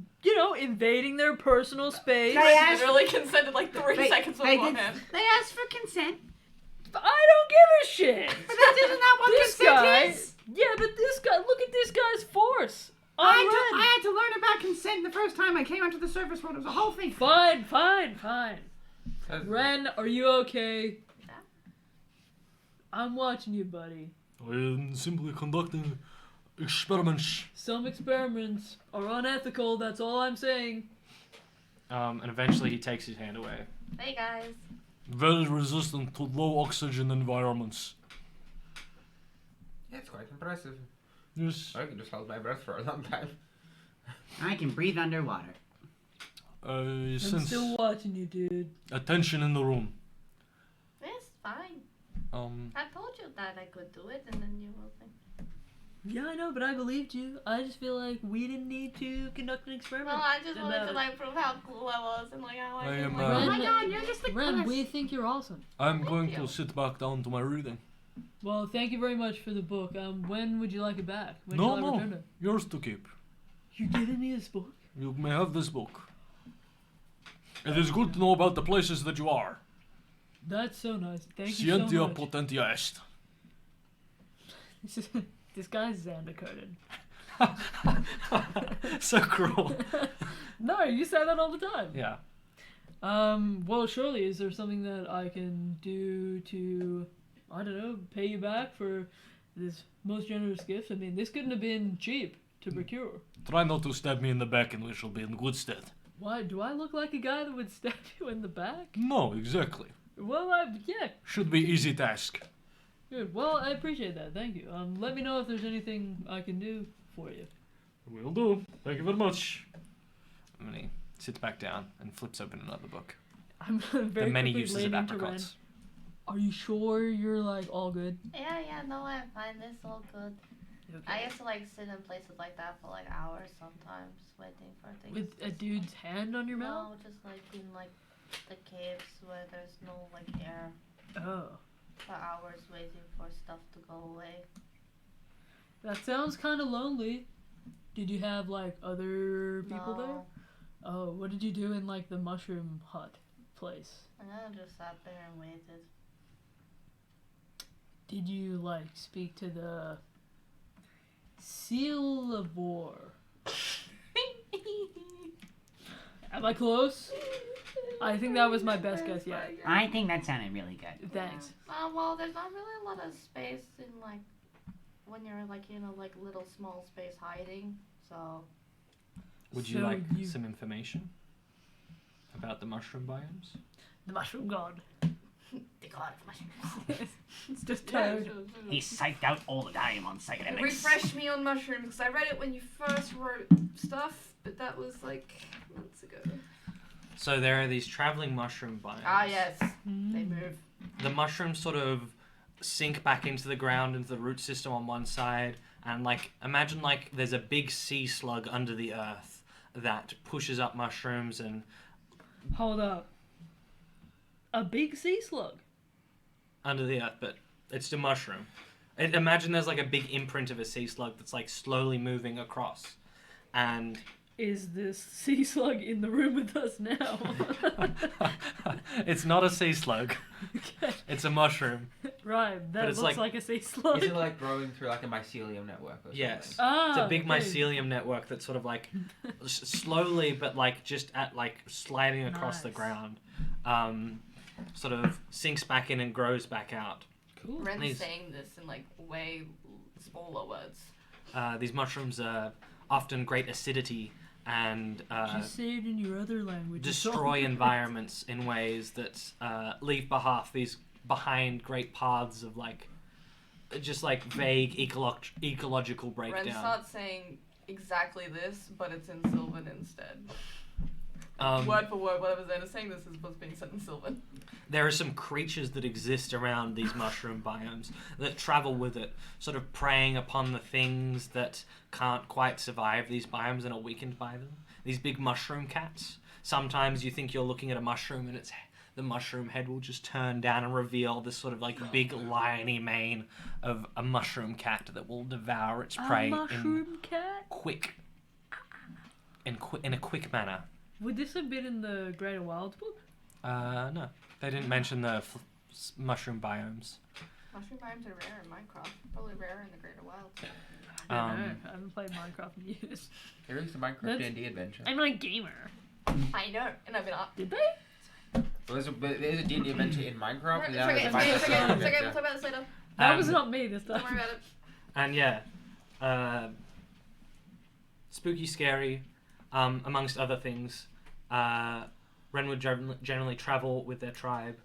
invading their personal space. They Ren asked- literally consented like 3 They- seconds they did- beforehand. They asked for consent. I don't give a shit. But that isn't that what This consent guy. is? Yeah, but this guy. Look at this guy's force. I Ren. had to learn about consent the first time I came onto the surface world. It was a whole thing. Fine. Ren, are you okay? Yeah. I'm watching you, buddy. I am simply conducting experiments. Some experiments are unethical, that's all I'm saying. and eventually he takes his hand away. Hey guys. Very resistant to low oxygen environments. Yeah, it's quite impressive. Yes. I can just hold my breath for a long time. I can breathe underwater. I'm Sense still watching you, dude. attention in the room. It's fine. Um, I told you that I could do it, and then you will think. Yeah, I know, but I believed you. I just feel like we didn't need to conduct an experiment. Well, I just wanted to about like prove how cool I was and like how I I can am, like. Oh Ren- my god, you're just the Ren, coolest. we think you're awesome. I'm Thank going you. to sit back down to my reading. Well, thank you very much for the book. When would you like it back? When No, shall I no. return it? Yours to keep. You're giving me this book? You may have this book. It is good to know about the places that you are. That's so nice. Thank you so Scientia much. potentia est. This guy's Xander coded. So cruel. No, you say that all the time. Yeah. Well, surely, is there something that I can do to, I don't know, pay you back for this most generous gift? I mean, this couldn't have been cheap to procure. Try not to stab me in the back and we shall be in good stead. Why, do I look like a guy that would stab you in the back? No, exactly. Well, yeah, Should be easy task. good. Well, I appreciate that, thank you. Let me know if there's anything I can do for you. Will do. Thank you very much. And he sits back down and flips open another book. I'm very The many quickly uses of leaning to Ren. apricots. Are you sure you're, like, all good? Yeah, no, I'm fine. This all good. I used to like sit in places like that for like hours sometimes, waiting for things. With a dude's hand on your mouth? No, just like in like the caves where there's no like air Oh. for hours waiting for stuff to go away. That sounds kind of lonely. Did you have, like, other people there? Oh, what did you do in like the mushroom hut place? I just sat there and waited. Did you like speak to the seal of war? Am I close? I think that was my best guess yet. I think that sounded really good. Thanks. Well, there's not really a lot of space in like when you're like in a like little small space hiding. So. Would you So like you- some information about the mushroom biomes? The mushroom god. The god of mushrooms. It's just Yeah, Toad. sure. He psyched out all the time on psychedelics. Refresh me on mushrooms because I read it when you first wrote stuff, but that was like months ago. So there are these traveling mushroom biomes. Ah, yes, they Mm. move. The mushrooms sort of sink back into the ground, into the root system on one side, and like imagine like there's a big sea slug under the earth that pushes up mushrooms and Hold up. A big sea slug. under the earth, but it's a mushroom. And imagine there's like a big imprint of a sea slug that's like slowly moving across, and Is this sea slug in the room with us now? it's not a sea slug. Okay. It's a mushroom. Right, that it's looks like- like a sea slug. Is it like growing through like a mycelium network or something? Yes. Ah, It's a big okay. mycelium network that's sort of like slowly, but like just at like sliding across the Nice. ground, sort of sinks back in and grows back out. Cool. Ren's Please. saying this in like way smaller words. These mushrooms are often great acidity and Just say it in your other language. destroy environments in ways that leave behind great paths of like just like vague ecological Ren breakdown. starts saying exactly this, but it's in Sylvan instead. Um, Word for word, whatever Zen is saying, this is what's being said in Sylvan. There are some creatures that exist around these mushroom biomes that travel with it, sort of preying upon the things that can't quite survive these biomes and are weakened by them. These big mushroom cats. Sometimes you think you're looking at a mushroom and the mushroom head will just turn down and reveal this sort of like big liony mane of a mushroom cat that will devour its prey A mushroom cat? in a quick manner. Would this have been in the Greater Wilds book? No, they didn't mention the mushroom biomes. Mushroom biomes are rare in Minecraft. Probably rarer in the Greater Wilds. I don't Um, know. I haven't played Minecraft in years. There is a Minecraft That's- D&D adventure. I'm not a gamer. I know, and I've been up. Did they? Well, there's a D&D adventure in Minecraft. It's and now okay, there's it's a okay, it's okay, Minecraft it's okay, we'll adventure. talk about this later. That was Um, not me this Don't worry time. about it. And yeah, spooky, scary, amongst other things. Ren would generally travel with their tribe,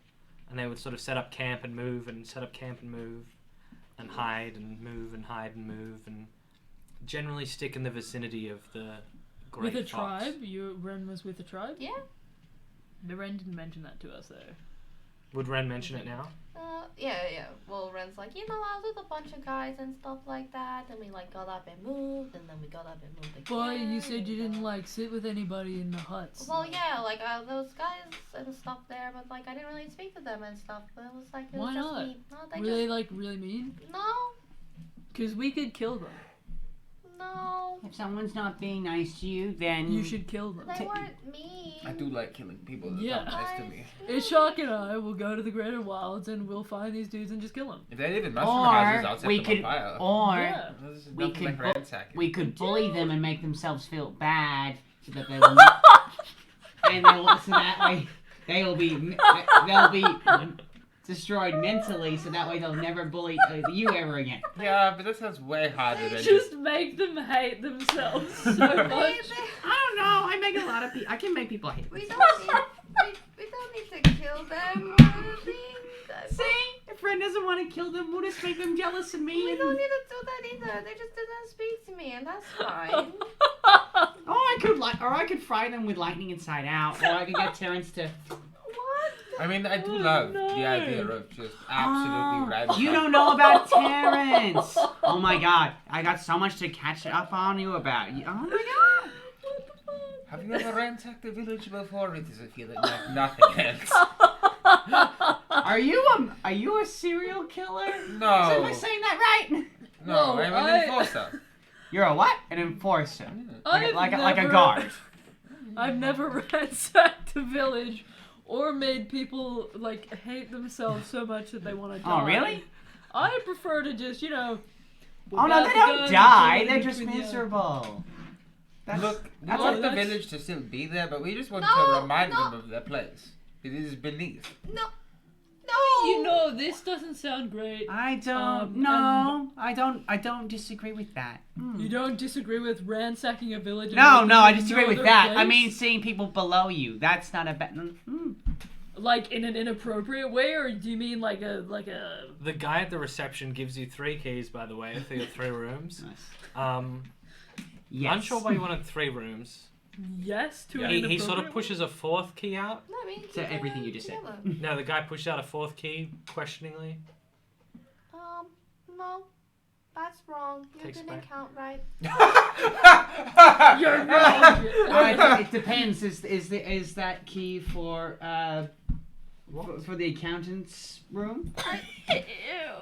and they would sort of set up camp and move, and set up camp and move, and hide and move and hide and move, and generally stick in the vicinity of the great With a fox. tribe? Ren was with a tribe? Yeah. The Ren didn't mention that to us though. Would Ren mention it now? Yeah. Well, Ren's like, you know, I was with a bunch of guys and stuff like that, and we like got up and moved, and then we got up and moved again. But you said and, you didn't like sit with anybody in the huts. Well, yeah, like those guys and stuff there, but like I didn't really speak to them and stuff. But it was like it was Why just not? me. No, they Were they like really mean? just no. Because we could kill them. No, If someone's not being nice to you, then You should kill them. they weren't mean. I do like killing people that Yeah. are nice to me. Ishak and I will go to the Greater Wilds and we'll find these dudes and just kill them. If they live in mushroom Or houses, I'll set we them could- on fire. or Yeah. This is we nothing could like ransacking. we could bully them and make themselves feel bad, so that they will, so that way they'll be destroyed mentally, so that way they'll never bully you ever again. Yeah, but that sounds way harder than Just make them hate themselves so much. I don't know. I make a lot of people. I can make people hate. We don't need to kill them. I think. See, if Ren doesn't want to kill them, we'll just make them jealous of me. We And... don't need to do that either. They just didn't speak to me, and that's fine. I could fry them with lightning inside out, or I could get Terrence to. What? I mean, I do Oh, love no. the idea of just absolutely ransacking. You don't know about Terrence. Oh my God, I got so much to catch up on you about. Oh my God. Have you ever ransacked a village before? It doesn't feel like nothing else. Are you a serial killer? Am I No. saying that right? No, No, I'm an I- enforcer. You're a what? An enforcer. I've Like a never- guard. I've never ransacked a village or made people like hate themselves so much that they want to die. Oh, really? I prefer to just, Oh no, they don't die. They're just miserable. That's, Look, we No, want the that's- village to still be there, but we just want No, to remind no. them of their place. It is beneath. No. No. You know, this doesn't sound great. I don't. Um, No, I don't. I don't disagree with that. You don't disagree with ransacking a village? and No, making no, I them disagree know with their that. I place? mean, seeing people below you. That's not a bad. Like in an inappropriate way, or do you mean like a The guy at the reception gives you 3 keys, by the way, for your 3 rooms. Yes. Unsure why you wanted 3 rooms. yes to an He inappropriate sort of way? pushes a 4th key out. No, I mean, To keep everything it you just said. together. No, the guy pushed out a 4th key questioningly. No. That's wrong. You Takes didn't back. count right. You're wrong. It depends. Is that key for for the accountant's room?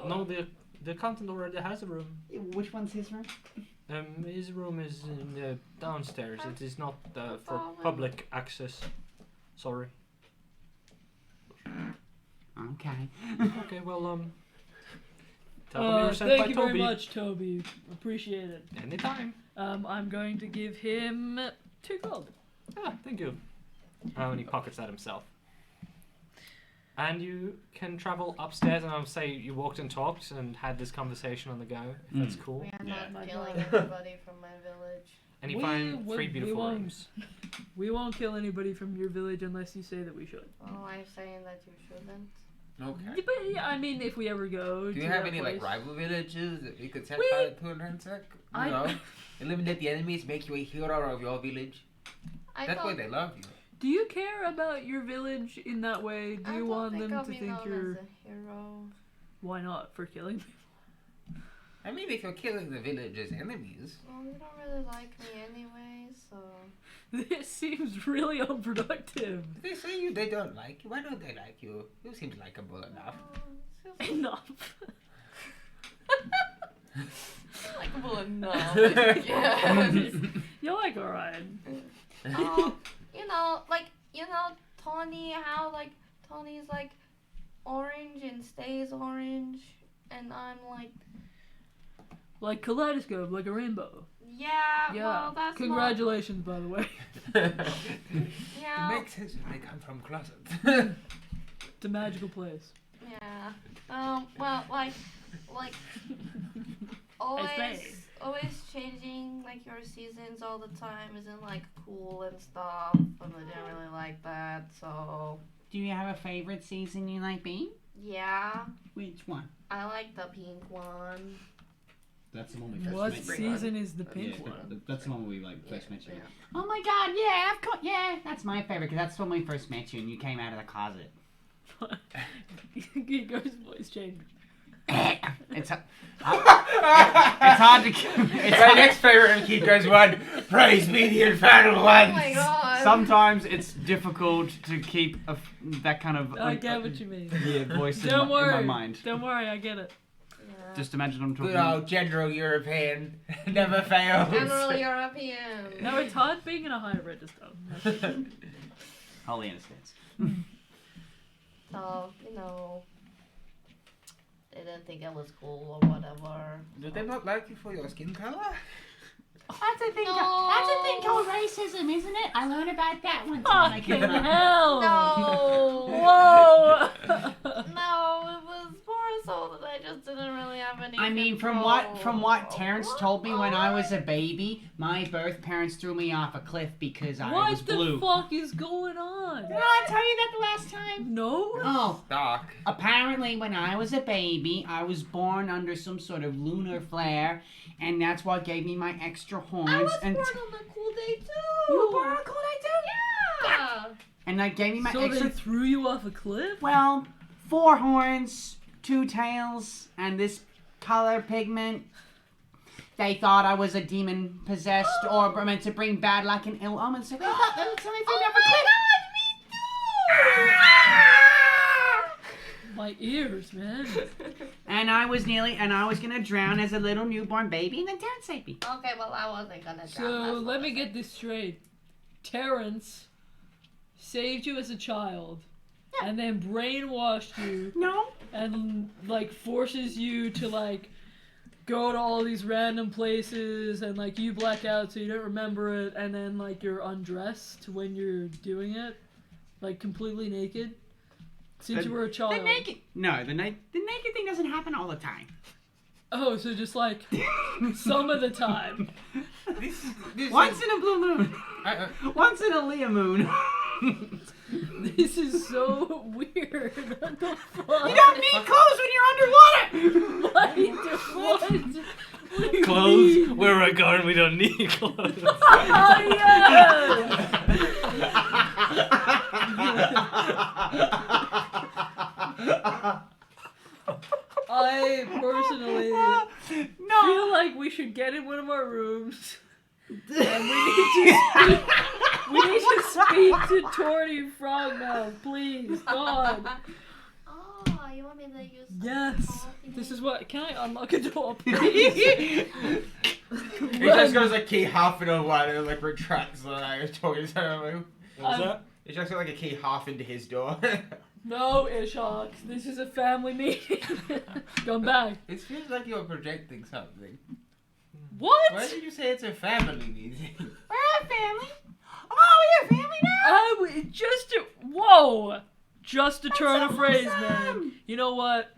No, the accountant already has a room. Which one's his room? His room is in, downstairs. It is not for public access. Sorry. Okay. Okay, well, tell them you were sent by Thank you Toby. very much, Toby. Appreciate it. Anytime. I'm going to give him 2 gold. Ah, thank you. And he pockets that himself. And you can travel upstairs, and I'll say you walked and talked and had this conversation on the go. If that's cool. We are Yeah. not My killing God. everybody from my village. And you We find won't- 3 we beautiful won't. rooms. We won't kill anybody from your village unless you say that we should. Oh, I'm saying that you shouldn't. Okay. Yeah, but yeah, I mean, if we ever go. Do to you have that any place. like rival villages that we could set We- fire to and ransack? You I- know, eliminate the enemies, make you a hero of your village. I That way don't, they love you. Do you care about your village in that way? Do I you don't want think them I'll to be think known you're? as a hero. Why not for killing? I mean, if you're killing the village's enemies, Well, you don't really like me anyway, so. This seems really unproductive. if they say they don't like you. Why don't they like you? You seem likable enough. Enough. Likeable enough. Yes. You're like alright. Tony, how like Tony's like orange and stays orange, and I'm like, kaleidoscope, like a rainbow. yeah, Yeah. well, that's Congratulations, by the way. not, It yeah, makes sense if they come from closet. It's a magical place. yeah. Well, like, always changing like your seasons all the time isn't like cool and stuff, and I didn't really like that, so Do you have a favorite season you like being? yeah, Which one? I like the pink one. That's the one What season is the pink one? That's the one we like first met you. Yeah. Oh my god, yeah, of course, yeah, that's my favorite because that's when we first met you and you came out of the closet. Gigo's voice changed. It's hard to. It's My hard. next favorite Kiko's one. Praise be the infernal Oh ones. my god. Sometimes it's difficult to keep that kind of. I get what you mean. Yeah, voice in Don't my worry. mind. Don't worry, I get it. Yeah. Just imagine I'm talking. Good old general European. Never fails. General European. No, it's hard being in a higher register. Holly understands. So, they didn't think it was cool or whatever. Do they not like you for your skin color? That's a thing. No. That's a thing called racism, isn't it? I learned about that one time. Fucking hell! No. Whoa! No, it was more so that I just didn't really have any. I mean, from what Terrence told me when I was a baby, my birth parents threw me off a cliff because I was What the blue. fuck is going on? Did I tell you that the last time? No? Oh, Doc. apparently when I was a baby, I was born under some sort of lunar flare, and that's what gave me my extra horns. I was and born on a cool day too. You were born on a cool day too? Yeah. And that gave me my So extra. they threw you off a cliff? Well, 4 horns, 2 tails, and this color pigment. They thought I was a demon possessed or meant to bring bad luck and ill omens, so they thought that so they threw me off a cliff. My ears, man. And I was gonna drown as a little newborn baby, and then Terrence saved me. Okay, well I wasn't gonna drown. So let me get this straight. Terrence saved you as a child and then brainwashed you No. and like forces you to like go to all these random places and like you black out so you don't remember it and then like you're undressed when you're doing it, like completely naked since you were a child. The naked. No, the naked thing doesn't happen all the time. Oh, so just like some of the time. This Once is, in a blue moon. Once in a Leah moon. This is so weird. What the fuck? You don't need clothes when you're underwater. What? What do you Clothes? mean? Where we're going, we don't need clothes. Oh, yeah! I personally feel like we should get in one of our rooms and we need to speak to Torty Frogmouth, please, God. Oh, you want me to use Yes. This is what. Can I unlock a door, please? He just goes like key half into one and like retracts when I was talking to him. Like, What was that? he just got like a key half into his door. No, Ishak. This is a family meeting. Come back. It feels like you're projecting something. What? Why did you say it's a family meeting? We're a family. Oh, we're a family now. Whoa! Just a turn so of phrase, awesome. man. You know what?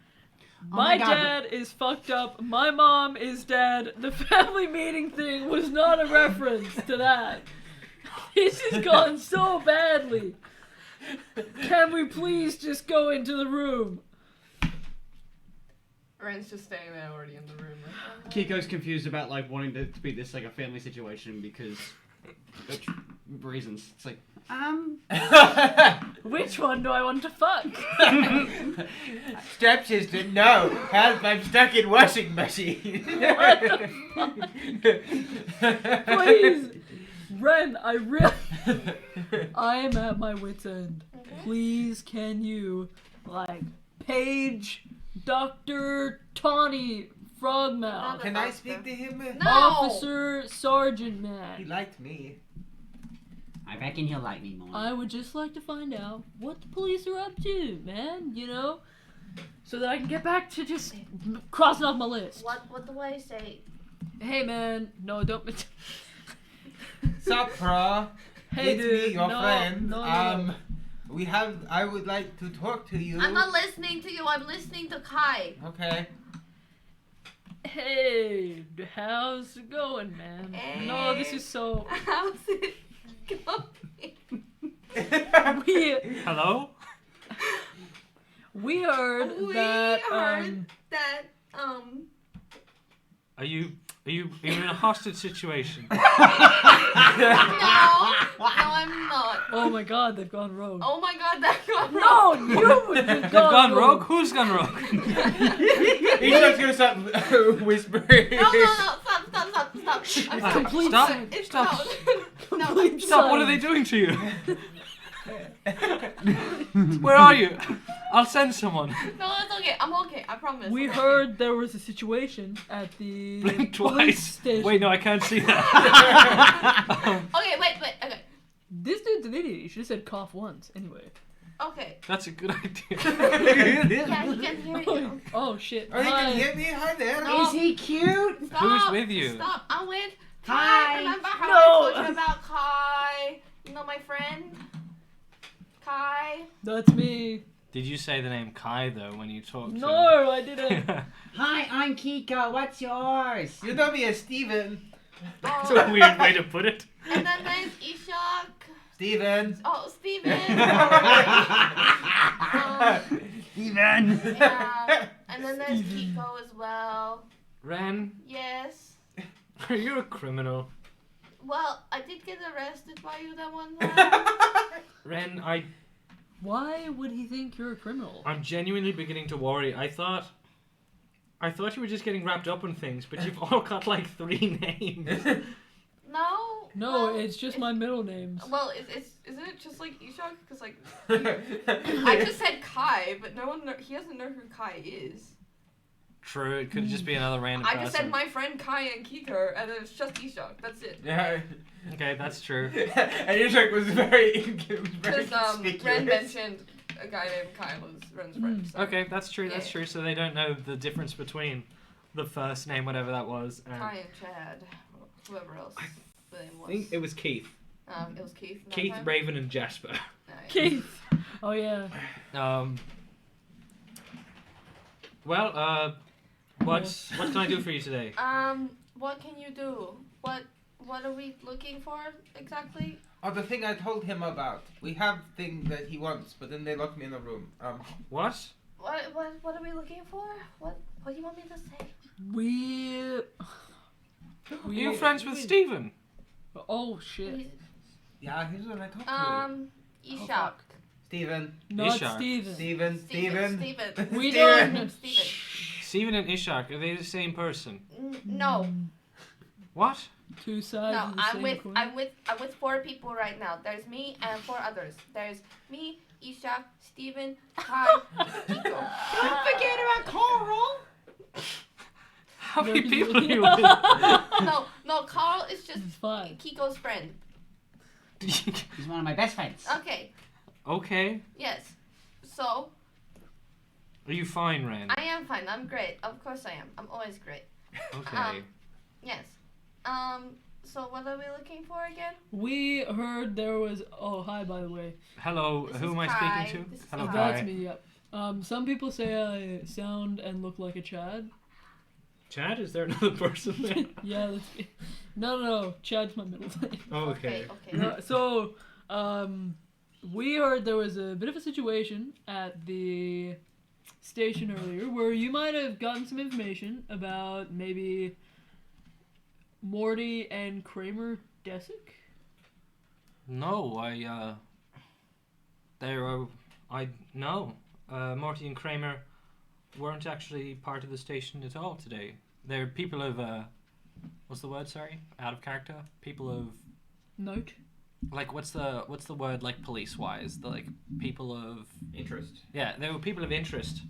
Oh My my God. dad is fucked up. My mom is dead. The family meeting thing was not a reference to that. This has gone so badly. Can we please just go into the room? Ren's just staying there already in the room. Like, Kiko's confused about like wanting to be this like a family situation because reasons. It's like Which one do I want to fuck? Stepsister, no. Help, I'm stuck in washing machine. What the fuck? Please! Ren, I am at my wit's end. Please, can you, like, page Dr. Tawny Frogmouth, Can I speak to him? No! Officer Sergeant He Man? liked me. I reckon he'll like me more. I would just like to find out what the police are up to, man, you know? So that I can get back to just crossing off my list. What do I say? Hey, man, no, don't... Sup, bro? Hey, it's dude, me, your no, friend. no. I would like to talk to you. I'm not listening to you. I'm listening to Kai. Okay. Hey, how's it going, man? Hey. No, this is so... How's it going? Hello? We heard We that, heard that, Are you in a hostage situation? No, I'm not. Oh my god, they've gone rogue. Oh my god, that got No, wrong. you've They've gone rogue? Who's gone rogue? He's just gonna start whispering. No, stop. I'm sorry. Complete Stop. silence. It's Stop. no. Complete Stop, what are they silence. doing to you? Where are you? I'll send someone. No, it's okay. I'm okay. I promise. We Okay. heard there was a situation at the Blink police twice. station. Wait, no, I can't see that. Okay, wait. Okay. This dude's an idiot. You should have said cough once. Anyway. Okay. That's a good idea. Yeah, he can hear you. Oh shit. Oh, you Hi. can hear me? Hi there. No. Is he cute? Stop. Who's with you? Stop. I'm with Kai. Hi. Remember how No. I told you about Kai? You know my friend? Kai? That's me. Did you say the name Kai though when you talked to No, I didn't. Hi, I'm Kiko. What's yours? You know me as Steven. That's a weird way to put it. And then there's Ishak. Steven. Oh, Steven. Steven. Yeah. And then there's Kiko as well. Ren, Yes. are you a criminal? Well, I did get arrested by you that one time. Ren, Why would he think you're a criminal? I'm genuinely beginning to worry. I thought you were just getting wrapped up in things, but you've all got like 3 names. No. No, well, it's just my middle names. Well, isn't it just like Ishak? Because like I just said Kai, but no one he doesn't know who Kai is. True, it could just be another random I person. just said my friend Kai and Kiko, and then it's just Ishak. That's it. Yeah. Okay, that's true. And Ishak was very, very Because conspicuous. Ren mentioned a guy named Kyle was Ren's friend. So. Okay, that's true. That's Yeah. true. So they don't know the difference between the first name, whatever that was, and Kai and Chad, whoever else the name I was. think it was Keith. It was Keith. that Keith, time? Raven, and Jasper. No, yeah. Keith. Oh yeah. Well, what can I do for you today? What can you do? What are we looking for exactly? Oh, the thing I told him about. We have thing that he wants, but then they locked me in a room. What? What are we looking for? What do you want me to say? We. Are you friends with Steven? Oh shit. Yeah, he's what I talked to. Ishak. fuck. Steven. Not Ishak. Steven. Steven. Steven. We Steven. don't. Steven. Steven and Ishak, are they the same person? No. What? Two sides No, of the I'm same with coin. I'm with 4 people right now. There's me and 4 others. There's me, Ishak, Steven, Kai, Kiko. Don't forget about Carl. How many No, people are you with? No, Carl is just It's fine. Kiko's friend. He's one of my best friends. Okay, Okay. yes. So, Are you fine, Ren? I am fine. I'm great. Of course I am. I'm always great. Okay. Yes. So what are we looking for again? We heard there was. Oh, hi, by the way. Hello, This who is am I Kai. speaking to? This is Hello, Kai. That's Kai. me. Yep. Some people say I sound and look like a Chad. Chad, is there another person there? Yeah, that's me. No. Chad's my middle name. Oh, okay. Okay. No, so, we heard there was a bit of a situation at the station earlier where you might have gotten some information about maybe Morty and Kramer Desick. No, Morty and Kramer weren't actually part of the station at all today. They're people of, what's the word, sorry? Out of character? People of, Note. like, what's the word, like, police-wise? The, like, people of, Interest. yeah, they were people of interest.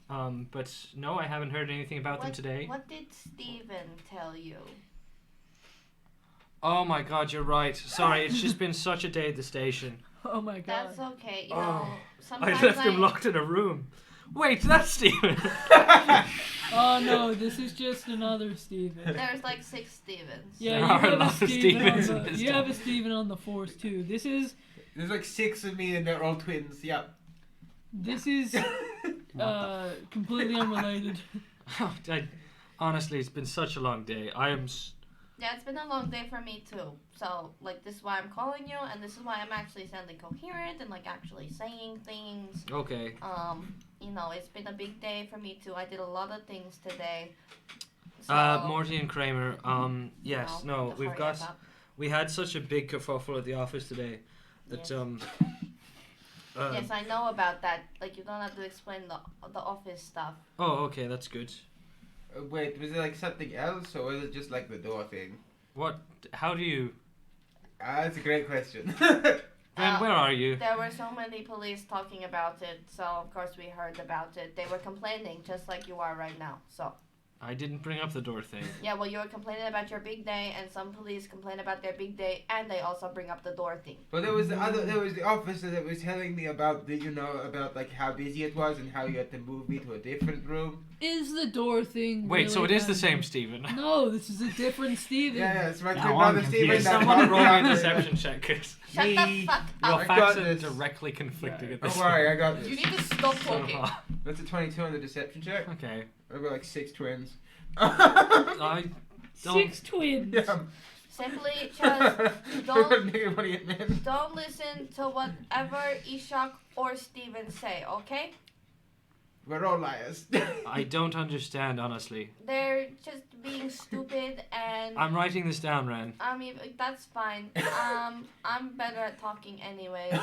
But no, I haven't heard anything about them today. What did Steven tell you? Oh my god, you're right. Sorry, it's just been such a day at the station. Oh my god. That's okay. You Oh, know, I sometimes left him locked in a room. Wait, that's Steven. Oh no, this is just another Steven. There's like 6 Stevens. Yeah, There you are a have a lot of Steven on Stevens in the, this you have town. a Steven on the force too. This is There's like 6 of me and they're all twins. Yep. completely unrelated. Honestly, it's been such a long day. Yeah, it's been a long day for me too. So, like, this is why I'm calling you, and this is why I'm actually sounding coherent and, like, actually saying things. Okay. You know, it's been a big day for me too. I did a lot of things today. So, Morty and Kramer. Yes, you know, no, to we've hurry got. up. We had such a big kerfuffle at the office today that Yes. Yes, I know about that. Like, you don't have to explain the office stuff. Oh, okay, that's good. Wait, was it like something else or was it just like the door thing? What? How do you? That's a great question. Ren, where are you? There were so many police talking about it, so of course we heard about it. They were complaining, just like you are right now. So. I didn't bring up the door thing. Yeah, well, you were complaining about your big day, and some police complain about their big day, and they also bring up the door thing. But there was the officer that was telling me about about like how busy it was and how you had to move me to a different room. Is the door thing Wait, really so it is the that- same Steven? No, this is a different Steven. Yeah, it's my Now twin I'm brother confused. Steven. Can that someone talked roll me a about it. deception check? 'Cause Shut Me. the fuck your up. I facts got are this. directly conflicting at Don't this worry, I got You this. need to stop talking. That's a 22 on the deception check. Okay. I've got like 6 twins. I don't. 6 twins. Yeah. Simply just don't Nobody admit. don't listen to whatever Ishak or Steven say, okay? We're all liars. I don't understand, honestly. They're just being stupid, and I'm writing this down, Ren. I mean that's fine. I'm better at talking anyways.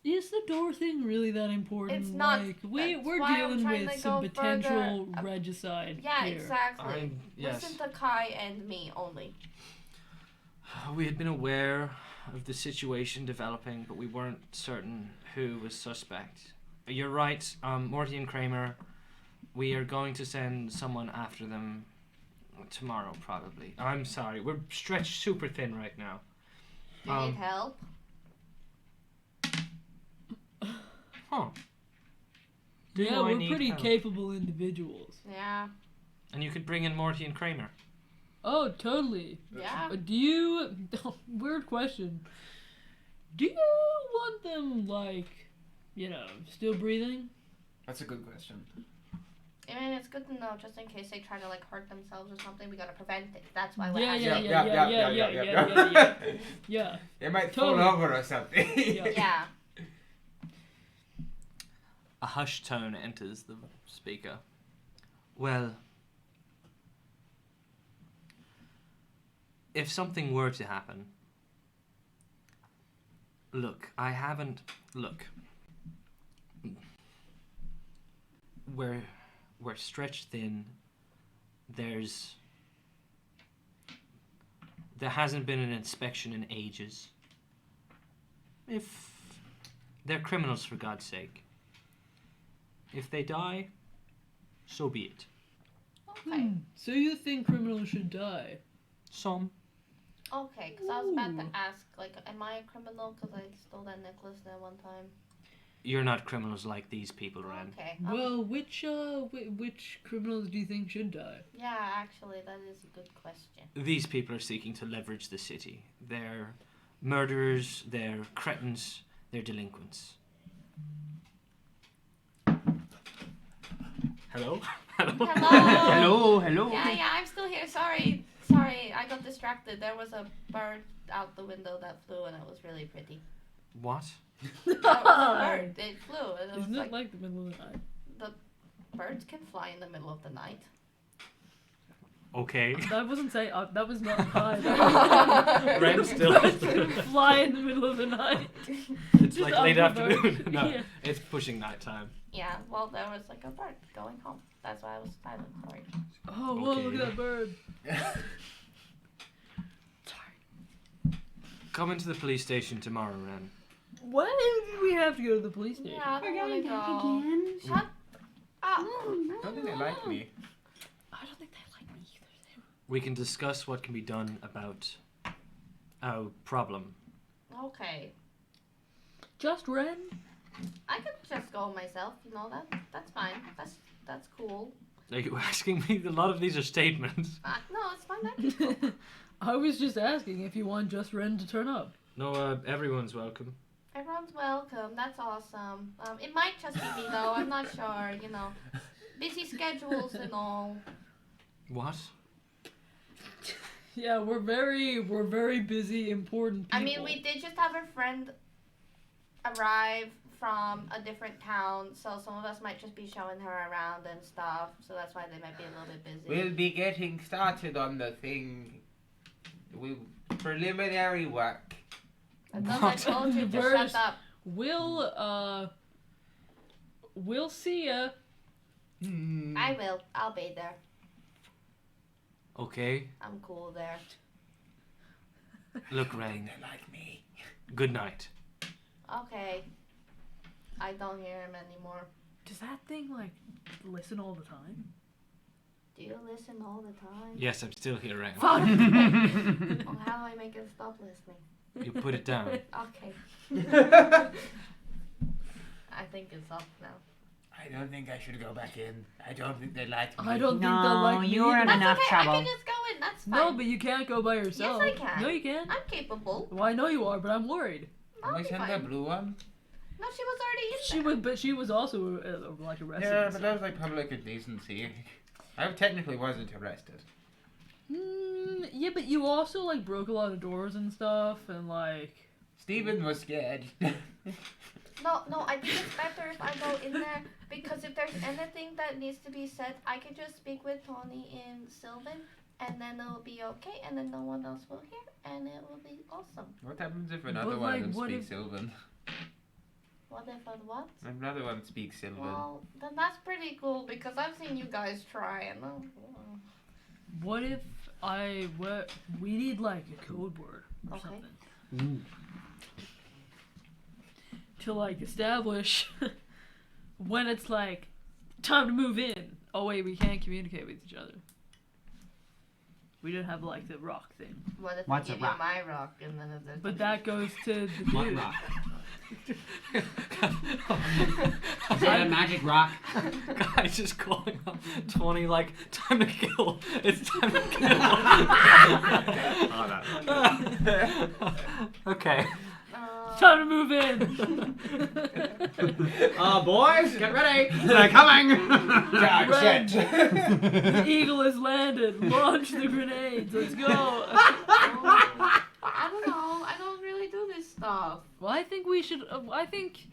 Is the door thing really that important? It's not. Like, That's we're why I'm dealing trying with to some go potential further. regicide Yeah, here. exactly. Yes. Listen to Kai and me only. We had been aware of the situation developing, but we weren't certain who was suspect. You're right, Morty and Kramer. We are going to send someone after them. Tomorrow, probably. I'm sorry. We're stretched super thin right now. Do you need help? Huh. Do Yeah, I we're need pretty help? capable individuals. Yeah. And you could bring in Morty and Kramer. Oh, totally. Yeah. Do you... Weird question. Do you want them, like, still breathing? That's a good question. I mean, it's good to know just in case they try to like hurt themselves or something. We gotta prevent it. That's why we're Yeah. Yeah. It might Totally. fall over or something. Yeah. A hushed tone enters the speaker. Well, if something were to happen, look, we're stretched thin. There hasn't been an inspection in ages. If they're criminals, for God's sake. If they die, so be it. Okay. So you think criminals should die? Some. Okay, because I was about to Ooh. ask, like, am I a criminal because I stole that necklace that one time? You're not criminals like these people, Ren. Okay. Well, which criminals do you think should die? Yeah, actually, that is a good question. These people are seeking to leverage the city. They're murderers, they're cretins, they're delinquents. Hello? Hello? Hello? Hello. Yeah, I'm still here. Sorry, I got distracted. There was a bird out the window that flew, and it was really pretty. What? There was a bird. It flew, and it was Isn't like it like the middle of the night? birds can fly in the middle of the night. Okay. That wasn't say. That was not high. Ren still. Birds can fly in the middle of the night. It's Just like late up above. afternoon. No, Yeah. it's pushing nighttime. Yeah, well, there was like a bird going home. That's why I was silent. Sorry. Oh, whoa! Look Okay. at that bird. Come into the police station tomorrow, Ren. Why do we have to go to the police station? Yeah, I We're don't going want back to go. again. Shut up. I don't think they like me. I don't think they like me either. We can discuss what can be done about our problem. Okay. Just Ren? I could just go myself, that's fine. That's cool. Are you asking me? A lot of these are statements. No, it's fine. That can go. I was just asking if you want Just Ren to turn up. No, everyone's welcome. Everyone's welcome. That's awesome. It might just be me though. I'm not sure. Busy schedules and all. What? Yeah, we're very busy, important people. I mean, we did just have a friend arrive from a different town, so some of us might just be showing her around and stuff. So that's why they might be a little bit busy. We'll be getting started on the thing. Preliminary work. I thought I told you to Where's- shut up. We'll see ya. I will. I'll be there. Okay. I'm cool there. Look, Rain. They like me. Good night. Okay. I don't hear him anymore. Does that thing listen all the time? Do you listen all the time? Yes, I'm still here, Rain. Well, how do I make him stop listening? You put it down. Okay. I think it's off now. I don't think I should go back in. I don't think they like me. I don't think they'll No, like me you're either. in That's enough okay. trouble. I can just go in. That's fine. No, but you can't go by yourself. Yes, I can. No, you can't. I'm capable. Well, I know you are, but I'm worried. I'll Am I be send the fine. blue one? No, she was already in She there. was, but she was also arrested. Yeah, and but stuff. that was like public indecency. I technically wasn't arrested. Yeah, but you also broke a lot of doors and stuff, and Steven was scared. No, I think it's better if I go in there because if there's anything that needs to be said, I can just speak with Tony in Sylvan and then it'll be okay and then no one else will hear and it will be awesome. What happens if another But, one like, of them what speaks if- Sylvan? What if I what? Another one speaks Sylvan. Well, then that's pretty cool because I've seen you guys try and what if we need a code word or Okay. something to establish when it's time to move in. Oh wait, we can't communicate with each other. We didn't have like the rock thing. What if What's I a give rock? you my rock and then there's But that goes to the What dude. rock? Is that a magic rock? Guys just calling up 20 like time to kill. It's time to kill. Okay. Time to move in. Boys, get ready. They're coming. God, Run. shit. The eagle has landed. Launch the grenades. Let's go. I don't know. I don't really do this stuff. Well, I think we should. I think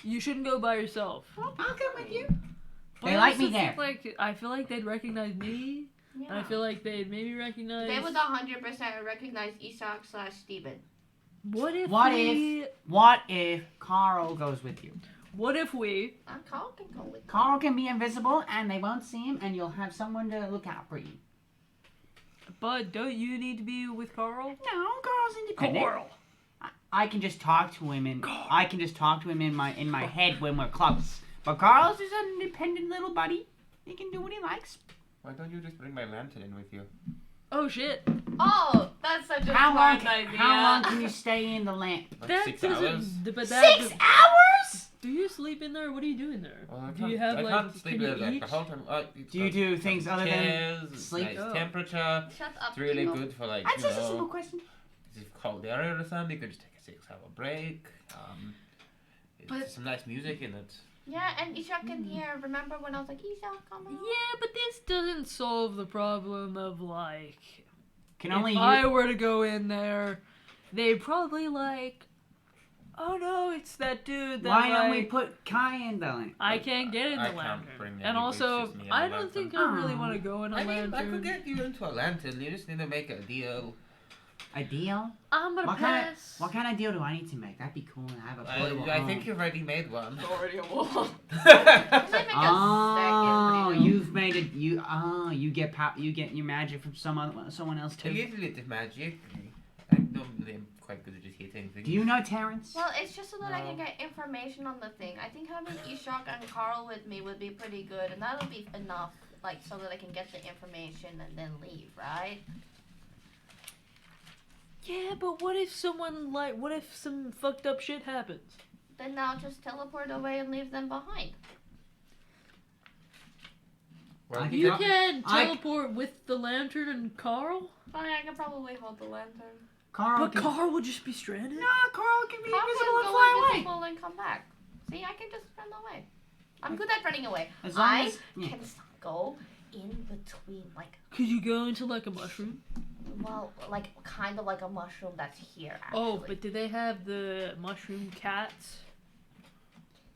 you shouldn't go by yourself. I'll come with you. But They I like also me there. think, like, I feel like they'd recognize me. Yeah. And I feel like they'd maybe recognize. They would 100% recognize Isak/Steven. What if What we? What if Carl goes with you? What if we? Carl can go with Carl can be invisible and they won't see him and you'll have someone to look out for you. But don't you need to be with Carl? No, Carl's independent. Carl. I can just talk to him and I can just talk to him in my head when we're close. But Carl's is an independent little buddy. He can do what he likes. Why don't you just bring my lantern in with you? Oh shit. Oh, that's such a How long? smart idea. How long can you stay in the lamp? Like That 6 doesn't. hours? But that. 6 hours? Do you sleep in there? What are you doing there? Well, I Do you can't- have I like? can't sleep Can you there like eat? the whole time. Do you do things other than chairs, sleep? Nice Oh. temperature. Shut up. It's really Timo. good for like, That's you just a simple know, question. if you've cold area or something, you could just take a 6-hour break. It's But- some nice music in it. Yeah, and Isak can hear. Remember when I was like, Isak, come on. Yeah, but this doesn't solve the problem of like. Can If only you. I were to go in there, they'd probably like. Oh no, it's that dude that Why don't we like, put Kai in the lamp? I can't get in the I can't lantern. bring And any also, wishes, me and I the don't think lantern. I really Aw. want to go in a I mean, lantern. I could get you into a lantern. You just need to make a deal. A deal? I'm gonna pass. What kind of deal do I need to make? That'd be cool to have a portable I home. think you've already made one. Already a wall. Can I make Oh, a second? you've made it. You get you get your magic from someone else I too. use a little magic. I'm normally quite good at just hitting things. Do you know Terrence? Well, it's just so that I can No. get information on the thing. I think having Isak and Carl with me would be pretty good, and that'll be enough, like, so that I can get the information and then leave, right? Yeah, but what if what if some fucked up shit happens? Then I'll just teleport away and leave them behind. Well, I You I- can I- teleport with the lantern and Carl, Fine, I can probably hold the lantern. Carl. but can, Carl would just be stranded. No, Carl can be Carl invisible and can fly go away. invisible and come back. See, I can just run away. I'm good at running away. As long I as yeah. can go in between, like, Could you go into like a mushroom? well, like, kind of like a mushroom that's here, actually. Oh, but do they have the mushroom cats?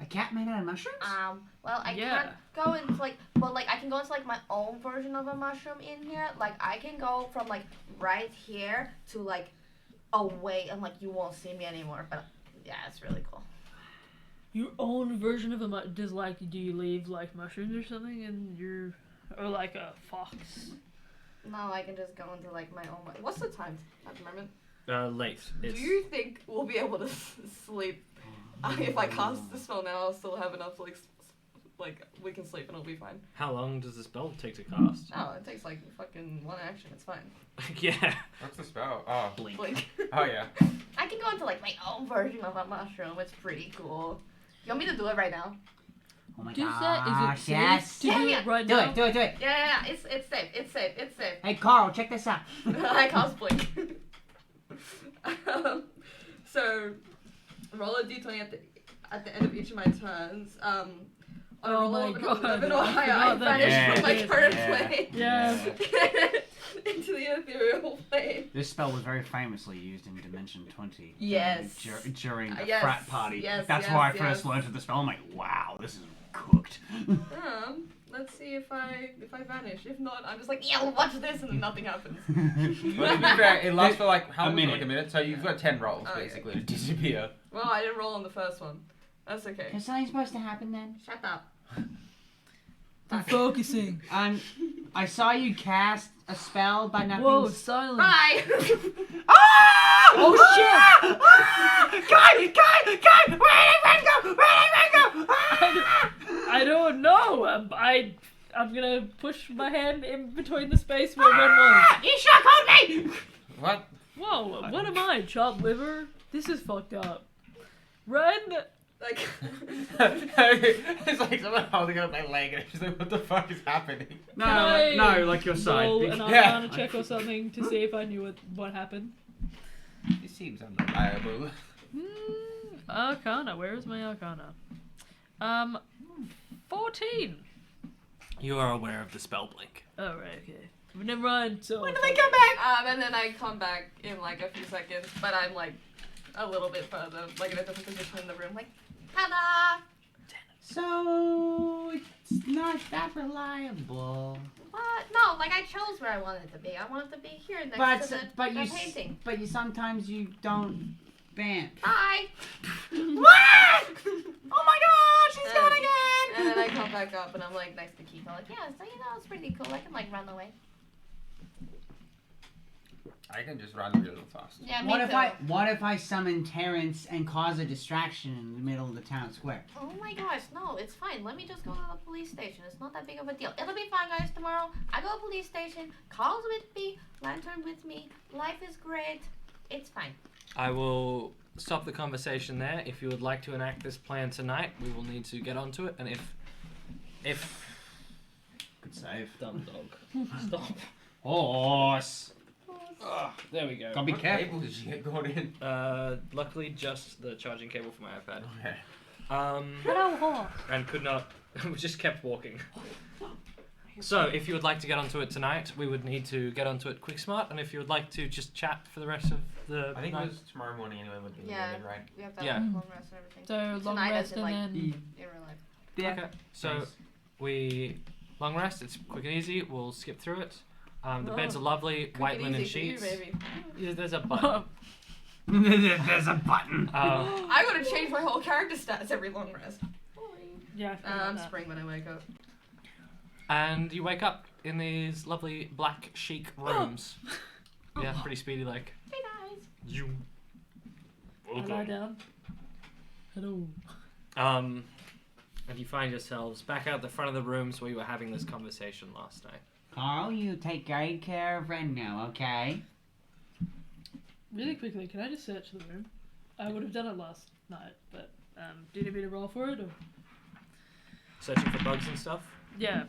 A cat made out of mushrooms? Well, I Yeah. can't go into like, but like I can go into like my own version of a mushroom in here. Like I can go from like right here to like away, and like you won't see me anymore. But yeah, it's really cool. Your own version of a do you leave like mushrooms or something in your, or like a fox? No, I can just go into like my own. What's the time at the moment? Late. It's, Do you think we'll be able to sleep? If I cast the spell now, I'll still have enough to like we can sleep and it'll be fine. How long does the spell take to cast? No, it takes like fucking one action. It's fine. Yeah. What's the spell? Oh. Blink. Like. Oh, yeah. I can go into like my own version of a mushroom. It's pretty cool. You want me to do it right now? Oh my Do gosh, that? Is it safe yes. to Yeah, do yeah. it right Do now? it, do it, do it. Yeah. It's safe. It's safe. It's safe. Hey, Carl, check this out. I cast blink. So roll a d20 at the end of each of my turns. On a Oh roll my of an God, 11 or I higher, I forgot that. vanish from my Yeah, current yeah. plane Yeah. into the ethereal plane. This spell was very famously used in Dimension 20. Yes. During the Yes, frat party. yes, That's yes, why I yes. first learned of the spell. I'm like, wow, this is cooked. Let's see if I vanish. If not, I'm just like, yeah, watch this, and then nothing happens. Well, to be fair, it lasts for like, how A long? minute. Like a minute? So you've got 10 rolls, Okay. basically, to disappear. Well, I didn't roll on the first one. That's okay. Is something supposed to happen then? Shut up. I'm focusing. I saw you cast a spell, but nothing. Whoa, silence. Bye. Ah! Oh, shit! Ah! Guy! Where did Ren go? I don't know. I'm gonna push my hand in between the space where Ren was. Ishak, hold me! What? Whoa, what am I? Chopped liver? This is fucked up. Ren! Like, It's like someone holding up my leg and she's like, what the fuck is happening? No, Can I no, like your side. roll Big- an Yeah. Arcana check or something to see if I knew what happened? It seems unreliable. Arcana. Where is my Arcana? 14. You are aware of the spell blink. Oh, right, okay. Never mind. So When do they come back? and then I come back in like a few seconds, but I'm like a little bit further, like in a different position in the room, like, ta-da! So it's not that reliable. What? No, like I chose where I wanted to be. I wanted to be here next to But the you painting. but you sometimes you don't band. Bye! What? Oh my gosh, he's gone again! And then I come back up and I'm like next to Keith. I'm like, yeah, so it's pretty cool. I can like run away. I can just run real fast. Yeah, me What if I summon Terrence and cause a distraction in the middle of the town square? Oh my gosh, no, it's fine. Let me just go to the police station. It's not that big of a deal. It'll be fine, guys. Tomorrow, I go to the police station. Carl's with me. Lantern with me. Life is great. It's fine. I will stop the conversation there. If you would like to enact this plan tonight, we will need to get onto it. And if Good save. dumb dog, stop. Horse. There we go. Gotta be What careful. cable did you get going in? Luckily, just the charging cable for my iPad. Okay. Hello, horse. And could not. We just kept walking. So, if you would like to get onto it tonight, we would need to get onto it quick smart. And if you would like to just chat for the rest of the I think night, it was tomorrow morning anyway would be Yeah. needed, right? We have to Yeah. have a long rest and everything. So long Tonight, rest as in, and like, then. in real life. Yeah. Okay. So Nice. we long rest. It's quick and easy. We'll skip through it. The beds Oh. are lovely, Quick white and linen easy for you, sheets. baby. Yeah, there's a button. There's a button. I gotta change my whole character stats every long rest. Yeah, I forgot about I'm that. spring when I wake up. And you wake up in these lovely black chic rooms. Yeah, pretty speedy like. Hey guys. Zoom. I lie down. Hello. And you find yourselves back out the front of the rooms where you were having this conversation last night. Carl, you take great care of Ren now, okay? Really quickly, can I just search the room? I would have done it last night, but do you need me to roll for it? Or? Searching for bugs and stuff. Yeah.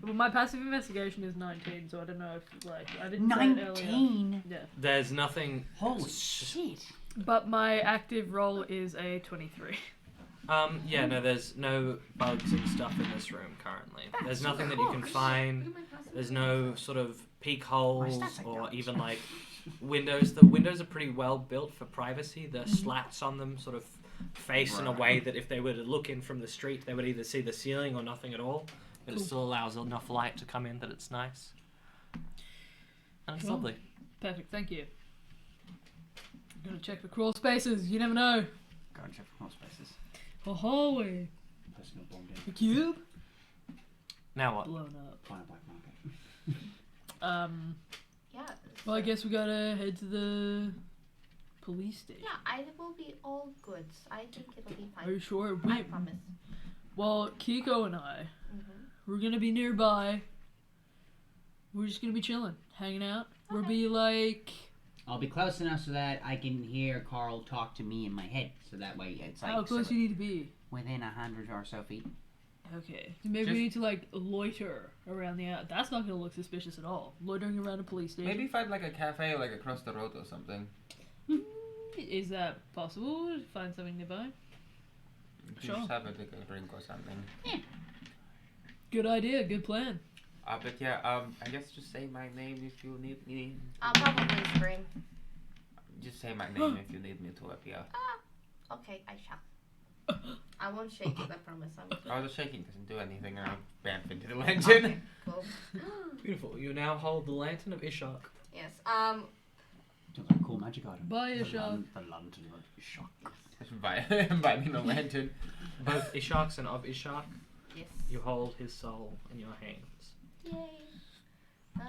Well, my passive investigation is 19, so I don't know if, like, I didn't say it earlier. 19? Yeah. There's nothing. Holy shit. But my active roll is a 23. Yeah, no, there's no bugs and stuff in this room currently. There's nothing that you can find. There's no sort of peek holes stats are or down. even like windows. The windows are pretty well built for privacy. The slats on them sort of face in a way that if they were to look in from the street, they would either see the ceiling or nothing at all. But it Cool. still allows enough light to come in that it's nice. And it's Cool. lovely. Perfect, thank you. I'm gonna check for crawl spaces, you never know. Go and check for more spaces. A hallway. Personal bomb game. A cube. Now what? Blown up. Find a black market. Yeah. Well, I guess we gotta head to the police station. Yeah, I will be all good. I think it'll be Are you fine. sure? I promise. Well, Kiko and I, Mm-hmm. we're gonna be nearby. We're just gonna be chilling, hanging out. We'll Okay. be like, I'll be close enough so that I can hear Carl talk to me in my head. So that way it's like how close so you need to be? within 100 or so feet. Okay. So maybe we need to like loiter around the out. That's not gonna look suspicious at all. Loitering around a police station. Maybe find like a cafe like across the road or something. Is that possible? Find something nearby. Sure. Just have a drink or something. Good idea. Good plan. But yeah, I guess just say my name if you need me. I'll probably scream. Just say my name if you need me to appear. Okay, I shall. I won't shake it, I promise. Oh, the shaking doesn't do anything. I bamf into the lantern. Okay, cool. Beautiful. You now hold the lantern of Ishak. Yes. Do like a cool magic item. Buy a shot. The lantern of shock. Just buy me the lantern. Both Ishak's and of Ishak, Yes. you hold his soul in your hands.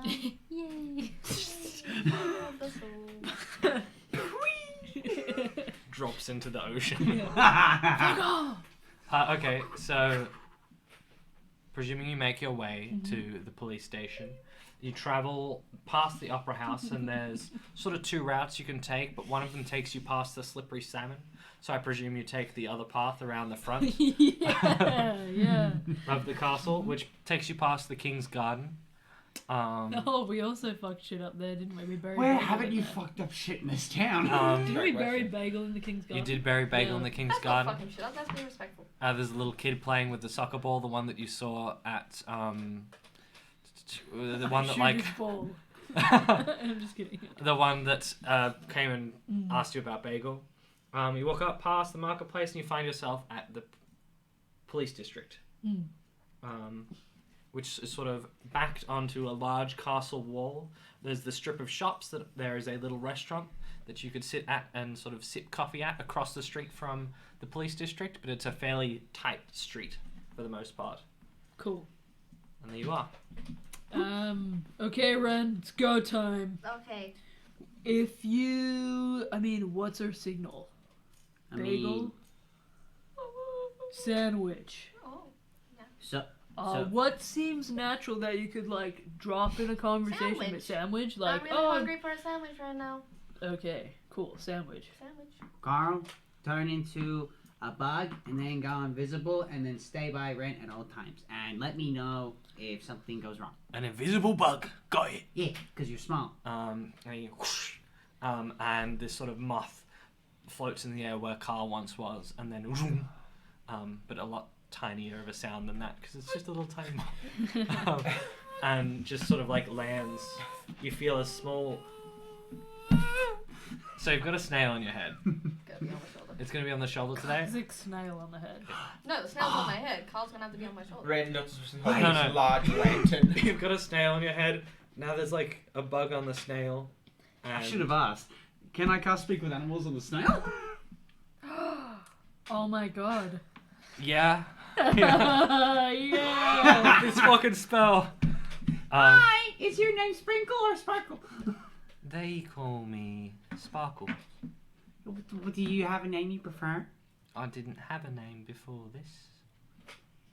Yay. Yay. The soul. Drops into the ocean. Fuck off. Okay, so presuming you make your way to the police station, you travel past the Opera House, and there's sort of two routes you can take, but one of them takes you past the Slippery Salmon. So I presume you take the other path around the front yeah. of the castle, which takes you past the King's Garden. Oh, we also fucked shit up there, didn't we? We buried Where Bagel haven't in you there. fucked up shit in this town? Didn't we Great bury question. Bagel in the King's You Garden? did bury Bagel in Yeah. the King's That's not Garden. fucking shit up. That's being respectful. There's a little kid playing with the soccer ball, the one that you saw at the one that Shoot like his ball. I'm just kidding. the one that came and asked you about Bagel. You walk up past the marketplace and you find yourself at the police district, which is sort of backed onto a large castle wall. There's the strip of shops that there is a little restaurant that you could sit at and sort of sip coffee at across the street from the police district, but it's a fairly tight street for the most part. Cool. And there you are. Okay, Ren, it's go time. Okay. What's our signal? I Bagel? mean, Sandwich. Oh. so What seems natural that you could, like, drop in a conversation with sandwich? Like, I'm really hungry for a sandwich right now. Okay, cool, sandwich. Sandwich. Carl, turn into a bug and then go invisible and then stay by Ren at all times. And let me know if something goes wrong. An invisible bug. Got it. Yeah, because you're small. And you whoosh, and this sort of moth floats in the air where Carl once was, and then vroom, but a lot tinier of a sound than that because it's just a little tiny moth, and just sort of like lands. You feel a small. So you've got a snail on your head. Gotta be on my shoulder. It's gonna be on the shoulder today. Classic snail on the head. No, the snail's on my head. Carl's gonna have to be on my shoulder. Ren notices No, this no. large lantern. You've got a snail on your head. Now there's like a bug on the snail. I should have asked. Can I cast Speak with Animals on the snail? Oh my god. Yeah. Yeah. This fucking spell. Hi, is your name Sprinkle or Sparkle? They call me Sparkle. Do you have a name you prefer? I didn't have a name before this.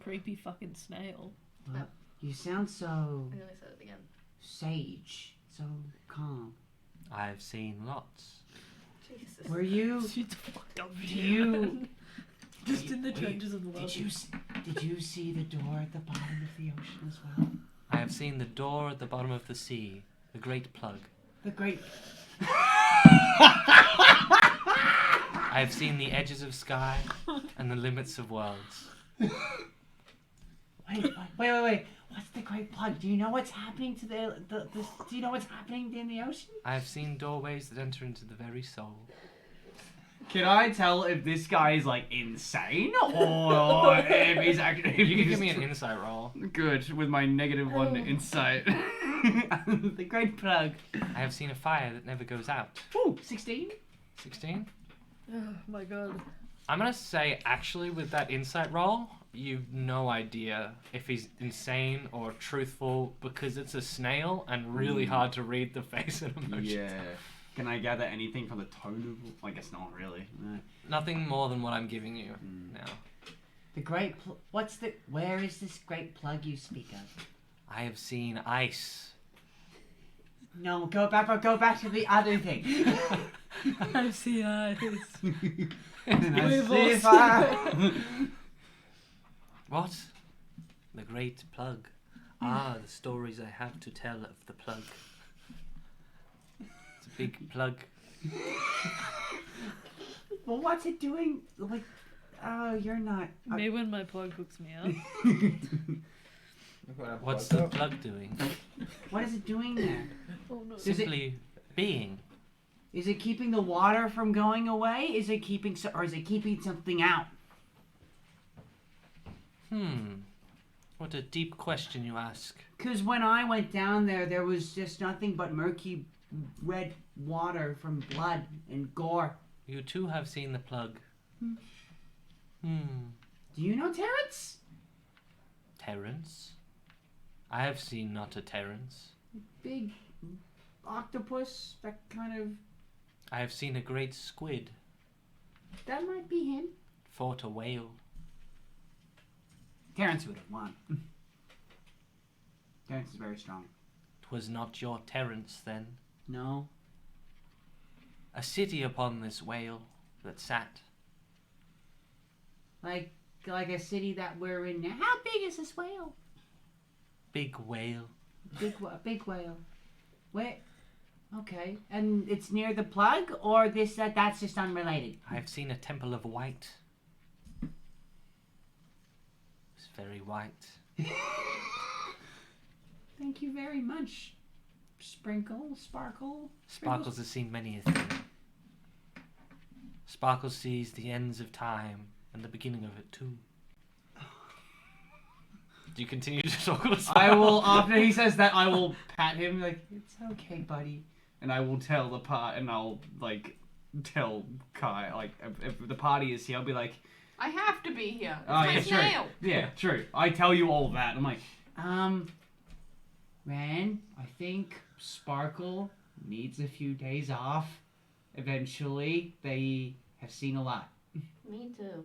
Creepy fucking snail. Well, you sound so I nearly said it again. sage, so calm. I've seen lots. Jesus. Were you? Shut the fuck up, Do you? man. Just in the Wait, trenches of the world. Did you see the door at the bottom of the ocean as well? I have seen the door at the bottom of the sea, the great plug. The great. I have seen the edges of sky and the limits of worlds. Wait. What's the great plug? Do you know what's happening to the do you know what's happening in the ocean? I have seen doorways that enter into the very soul. Can I tell if this guy is like insane or if he's actually? You can give me an insight roll. Good with my -1 insight. The great plug. I have seen a fire that never goes out. Ooh, 16. 16? Oh my god. I'm gonna say, actually, with that insight roll, you've no idea if he's insane or truthful because it's a snail and really hard to read the face and emotions. Yeah. Can I gather anything from the tone of? I guess not really. No. Nothing more than what I'm giving you now. The great. Where is this great plug you speak of? I have seen ice. No, go back to the other thing. I see eyes. And I We've see all fire. What? The great plug. Ah, the stories I have to tell of the plug. It's a big plug. Well, what's it doing? Like, oh, you're not. Maybe when my plug hooks me up. What's the plug doing? What is it doing there? Oh no. Does it- Simply being. Is it keeping the water from going away? Is it keeping or is it keeping something out? What a deep question you ask. Because when I went down there, there was just nothing but murky red water from blood and gore. You too have seen the plug. Do you know Terrence? Terrence? I have seen not a Terrence. Big octopus, that kind of. I have seen a great squid. That might be him. Fought a whale. Terrence would have won. Terrence is very strong. 'Twas not your Terence then. No. A city upon this whale that sat. Like a city that we're in now. How big is this whale? Big whale. Big whale. Where? Okay. And it's near the plug, or that's just unrelated? I've seen a temple of white. It's very white. Thank you very much. Sparkle. Sparkles has seen many a thing. Sparkles sees the ends of time and the beginning of it too. Do you continue to talk about I will, after he says that, I will pat him like, it's okay, buddy. And I will tell I'll, tell Kai, if the party is here, I'll be like, I have to be here. It's oh, my yeah, snail. true. Yeah, true. I tell you all that. I'm like, Ren, I think Sparkle needs a few days off. Eventually, they have seen a lot. Me too.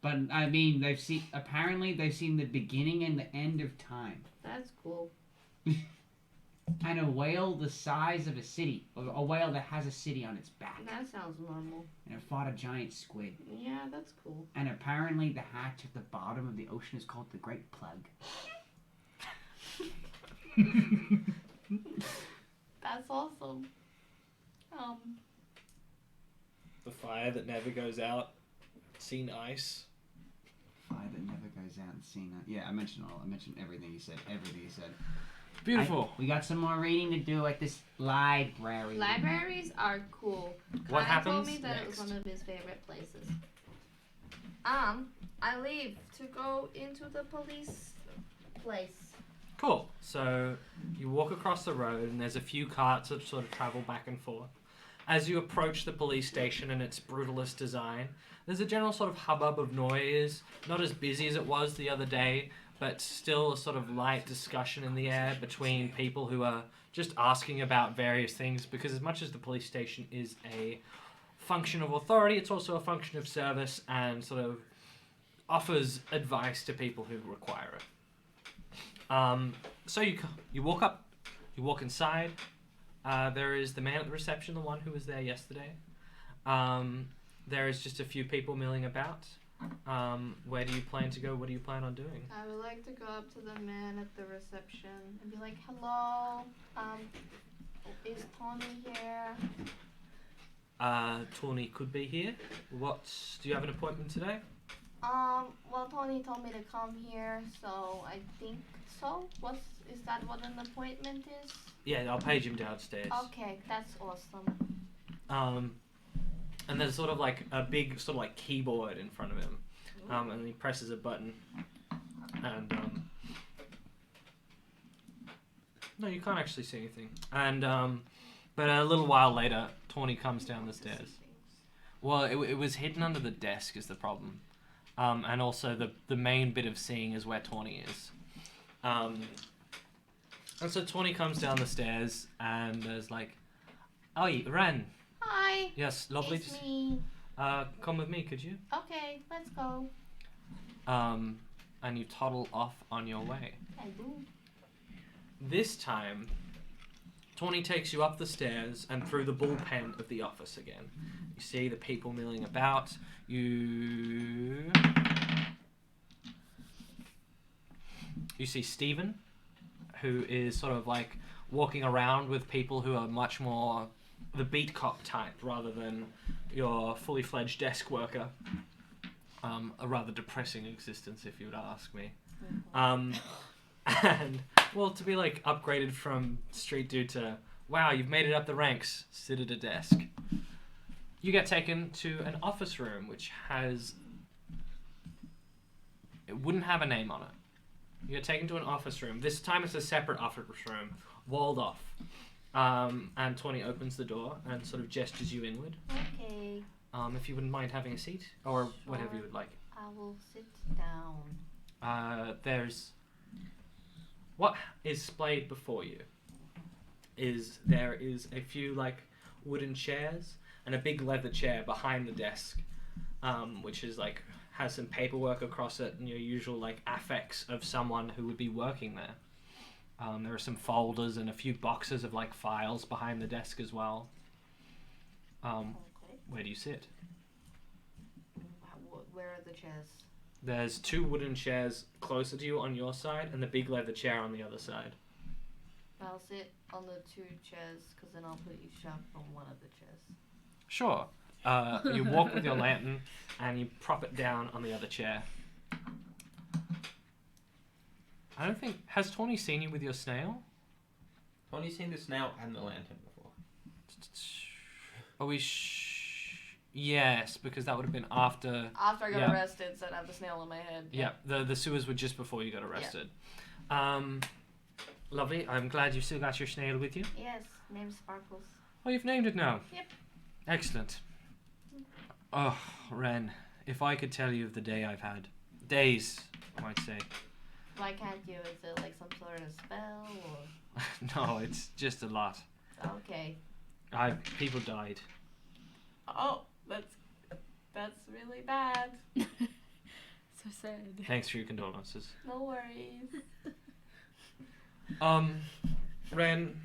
But, I mean, apparently they've seen the beginning and the end of time. That's cool. And a whale the size of a city. A whale that has a city on its back. That sounds normal. And it fought a giant squid. Yeah, that's cool. And apparently the hatch at the bottom of the ocean is called the Great Plug. That's awesome. The fire that never goes out. Seen ice. Fire that never goes out and seen it. Yeah, I mentioned everything he said. Beautiful. We got some more reading to do at this library. Libraries are cool. What Kai happens told me that it was next? one of his favorite places. I leave to go into the police place. Cool. So you walk across the road and there's a few carts that sort of travel back and forth. As you approach the police station and its brutalist design, there's a general sort of hubbub of noise, not as busy as it was the other day, but still a sort of light discussion in the air between people who are just asking about various things, because as much as the police station is a function of authority, it's also a function of service and sort of offers advice to people who require it. So you walk up, you walk inside. There is the man at the reception, the one who was there yesterday. There is just a few people milling about. Where do you plan to go? What do you plan on doing? I would like to go up to the man at the reception and be like, "Hello, is Tony here?" Tawny could be here. Do you have an appointment today? Well, Tony told me to come here, so I think so. Is that what an appointment is? Yeah, I'll page him downstairs. Okay, that's awesome. And there's sort of like a big sort of like keyboard in front of him. And he presses a button. And no, you can't actually see anything. And but a little while later, Tawny comes down the stairs. Well, it was hidden under the desk is the problem. And also the main bit of seeing is where Tawny is. And so Tawny comes down the stairs and is like, "Oh, Ren. Hi. Yes, lovely It's to me. come with me, could you?" Okay, let's go. And you toddle off on your way. I do. This time, Tawny takes you up the stairs and through the bullpen of the office again. You see the people milling about. You see Stephen, who is sort of like walking around with people who are much more the beat cop type rather than your fully fledged desk worker. A rather depressing existence, if you would ask me. And well, to be like upgraded from street dude to wow, you've made it up the ranks, sit at a desk. You get taken to an office room which it wouldn't have a name on it. You get taken to an office room. This time it's a separate office room, walled off. And Tawny opens the door and sort of gestures you inward. Okay, If you wouldn't mind having a seat, or Sure. whatever you would like. I will sit down. What is displayed before you there is a few like wooden chairs and a big leather chair behind the desk, which is like has some paperwork across it and your usual like affects of someone who would be working there. There are some folders and a few boxes of like files behind the desk as well. Okay. Where do you sit? Where are the chairs? There's 2 wooden chairs closer to you on your side, and the big leather chair on the other side. I'll sit on the 2 chairs, because then I'll put each up on one of the chairs. Sure. You walk with your lantern, and you prop it down on the other chair. I don't think... Has Tawny seen you with your snail? Tony's seen the snail and the lantern before. Are we Yes, because that would have been after... After I got Yeah. arrested, so I'd have the snail in my head. Yeah, the sewers were just before you got arrested. Lovely. I'm glad you still got your snail with you. Yes, name Sparkles. Oh, you've named it now? Yep. Excellent. Oh, Ren, if I could tell you of the day I've had. Days, I might say. Why can't you? Is it like some sort of spell or? No, it's just a lot. Okay. People died. Oh, that's really bad. So sad. Thanks for your condolences. No worries. Ren.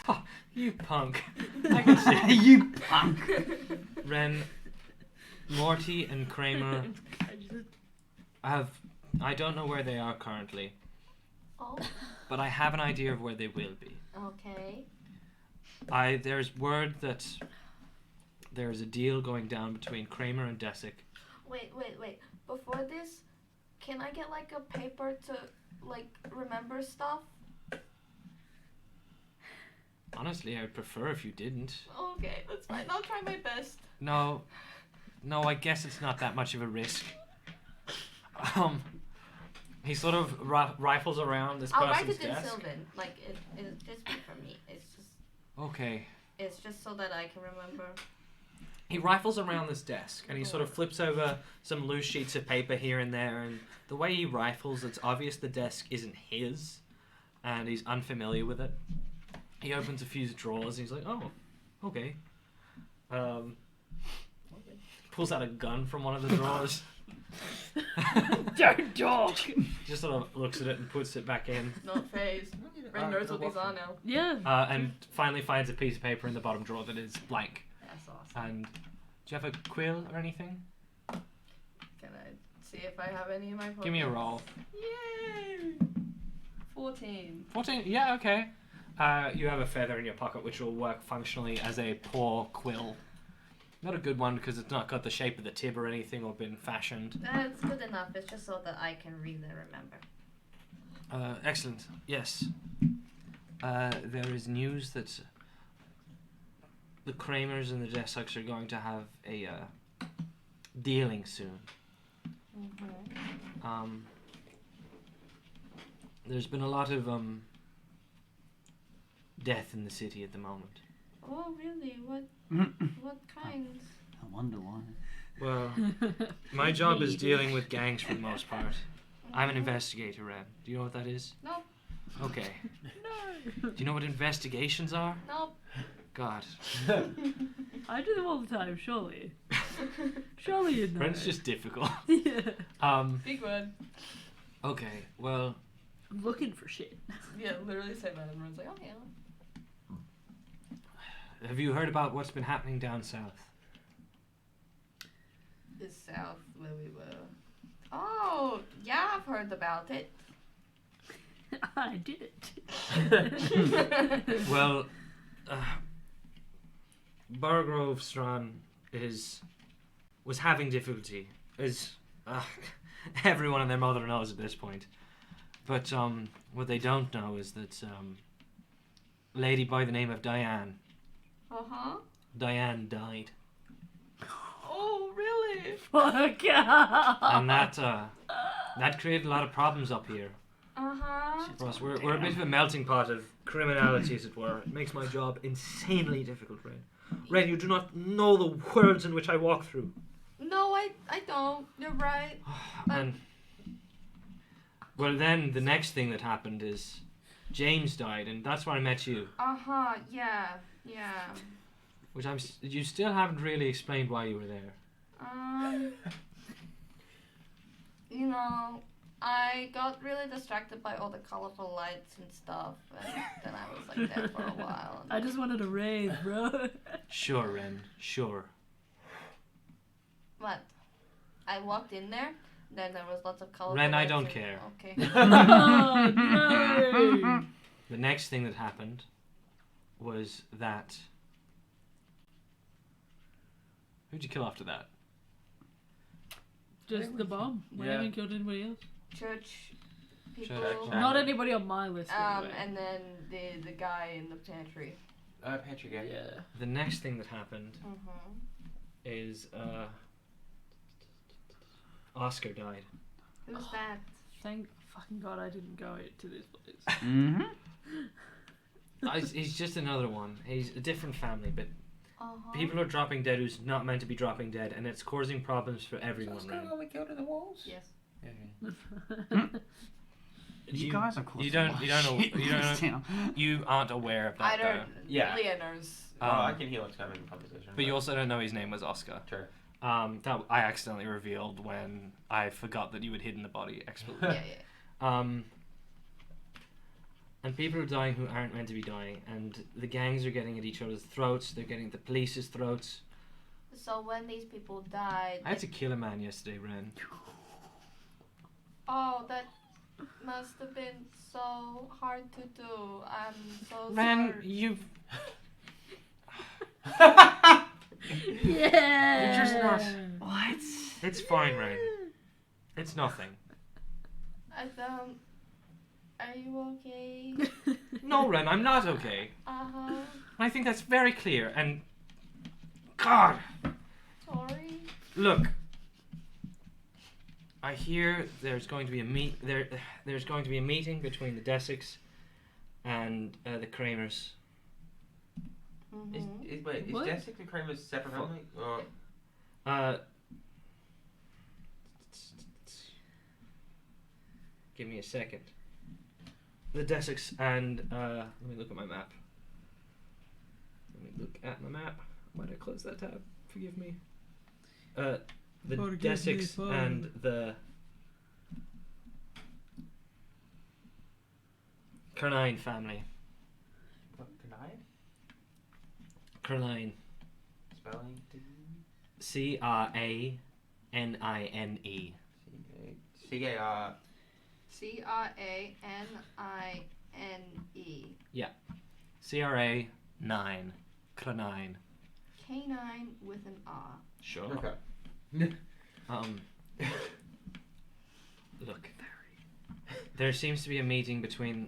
Oh, you punk. I can see. You punk. Ren, Morty and Kramer I don't know where they are currently, Oh, but I have an idea of where they will be. okay. There's word that there's a deal going down between Kramer and Desic. Wait. Before this, can I get like a paper to like remember stuff? Honestly, I would prefer if you didn't. Okay, that's fine. I'll try my best. No, I guess it's not that much of a risk. He sort of rifles around this I'll write person's it in desk. Sylvan. Like it's just for me. Okay. It's just so that I can remember. He rifles around this desk and he sort of flips over some loose sheets of paper here and there, and the way he rifles, it's obvious the desk isn't his and he's unfamiliar with it. He opens a few drawers and he's like, oh, okay. Pulls out a gun from one of the drawers. Don't talk. Just sort of looks at it and puts it back in. Not phased. Ren knows what these are now. Yeah. And finally finds a piece of paper in the bottom drawer that is blank. That's awesome. And do you have a quill or anything? Can I see if I have any in my pocket? Give me a roll. Yay! 14. 14? Yeah, okay. You have a feather in your pocket which will work functionally as a paw quill. Not a good one because it's not got the shape of the tib or anything or been fashioned. That's good enough. It's just so that I can read and remember. Excellent. Yes. There is news that the Kramers and the Desics are going to have a dealing soon. Mm-hmm. There's been a lot of death in the city at the moment. Oh, really? What kinds? I wonder why. Well, my job is dealing with gangs for the most part. I'm an investigator, Ren. Do you know what that is? No. Okay. No. Do you know what investigations are? Nope. God. I do them all the time, surely. Surely you know. Ren's just difficult. Yeah. Big word. Okay, well, I'm looking for shit. Yeah, literally say that and Ren's like, okay. have you heard about what's been happening down south? The south where we were. Oh, yeah, I've heard about it. I did it. Well, Bargrove Strand was having difficulty, as everyone and their mother knows at this point. But what they don't know is that a lady by the name of Diane died, Oh, really? Fuck yeah. and that created a lot of problems up here for us. We're a bit of a melting pot of criminality, as it were. It makes my job insanely difficult, Ren. Ren, you do not know the worlds in which I walk through. No, I don't. You're right. And well, then the next thing that happened is James died, and that's where I met you. Yeah. Which you still haven't really explained why you were there. You know, I got really distracted by all the colorful lights and stuff, and then I was like there for a while. I just wanted a rave, bro. Sure, Ren. Sure. What? I walked in there, then there was lots of colorful Ren, I lights don't and- care. Okay. Oh, no. The next thing that happened was that. Who'd you kill after that? Just the bomb. We Yeah. haven't killed anybody else. Church people. Church. Not anybody on my list. Anyway. And then the guy in the pantry. Patrick, yeah. Yeah. The next thing that happened Mm-hmm. is Oscar died. Who's that? Thank fucking God I didn't go to this place. Mm-hmm. He's just another one. He's a different family, but Uh-huh. people are dropping dead who's not meant to be dropping dead, and it's causing problems for everyone. Ren. we killed in the walls? Yes. You guys are close. You don't know. You don't know. know. You aren't aware of that, I don't. Yeah. Leah knows. Oh, I Um, can hear what's coming in the conversation. but you also don't know his name was Oscar. Sure. That I accidentally revealed when I forgot that you had hidden the body explicitly. Yeah. And people are dying who aren't meant to be dying, and the gangs are getting at each other's throats. They're getting at the police's throats. So when these people died. I had to kill a man yesterday, Ren. Oh, that must have been so hard to do. I'm so Ren, sorry. you. Yeah. You're just not. What? It's fine, Ren. It's nothing. I don't. Are you okay? No, Ren, I'm not okay. Uh-huh. I think that's very clear. And God, Sorry. look. I hear there's going to be there's going to be a meeting between the Desics and the Kramers. Mm-hmm. Wait, is What? Jessica and Kramer separate family? Or Give me a second. The Desics and let me look at my map. Let me look at my map. Why did I close that tab? Forgive me. The Forgive me, Desics Father. and the Cernine family. what, denied? Cernine. Spelling? Cranine. C-A-R. Cranine. CRA9. Cernine. Canine with an R. Sure. Okay. Look. There seems to be a meeting between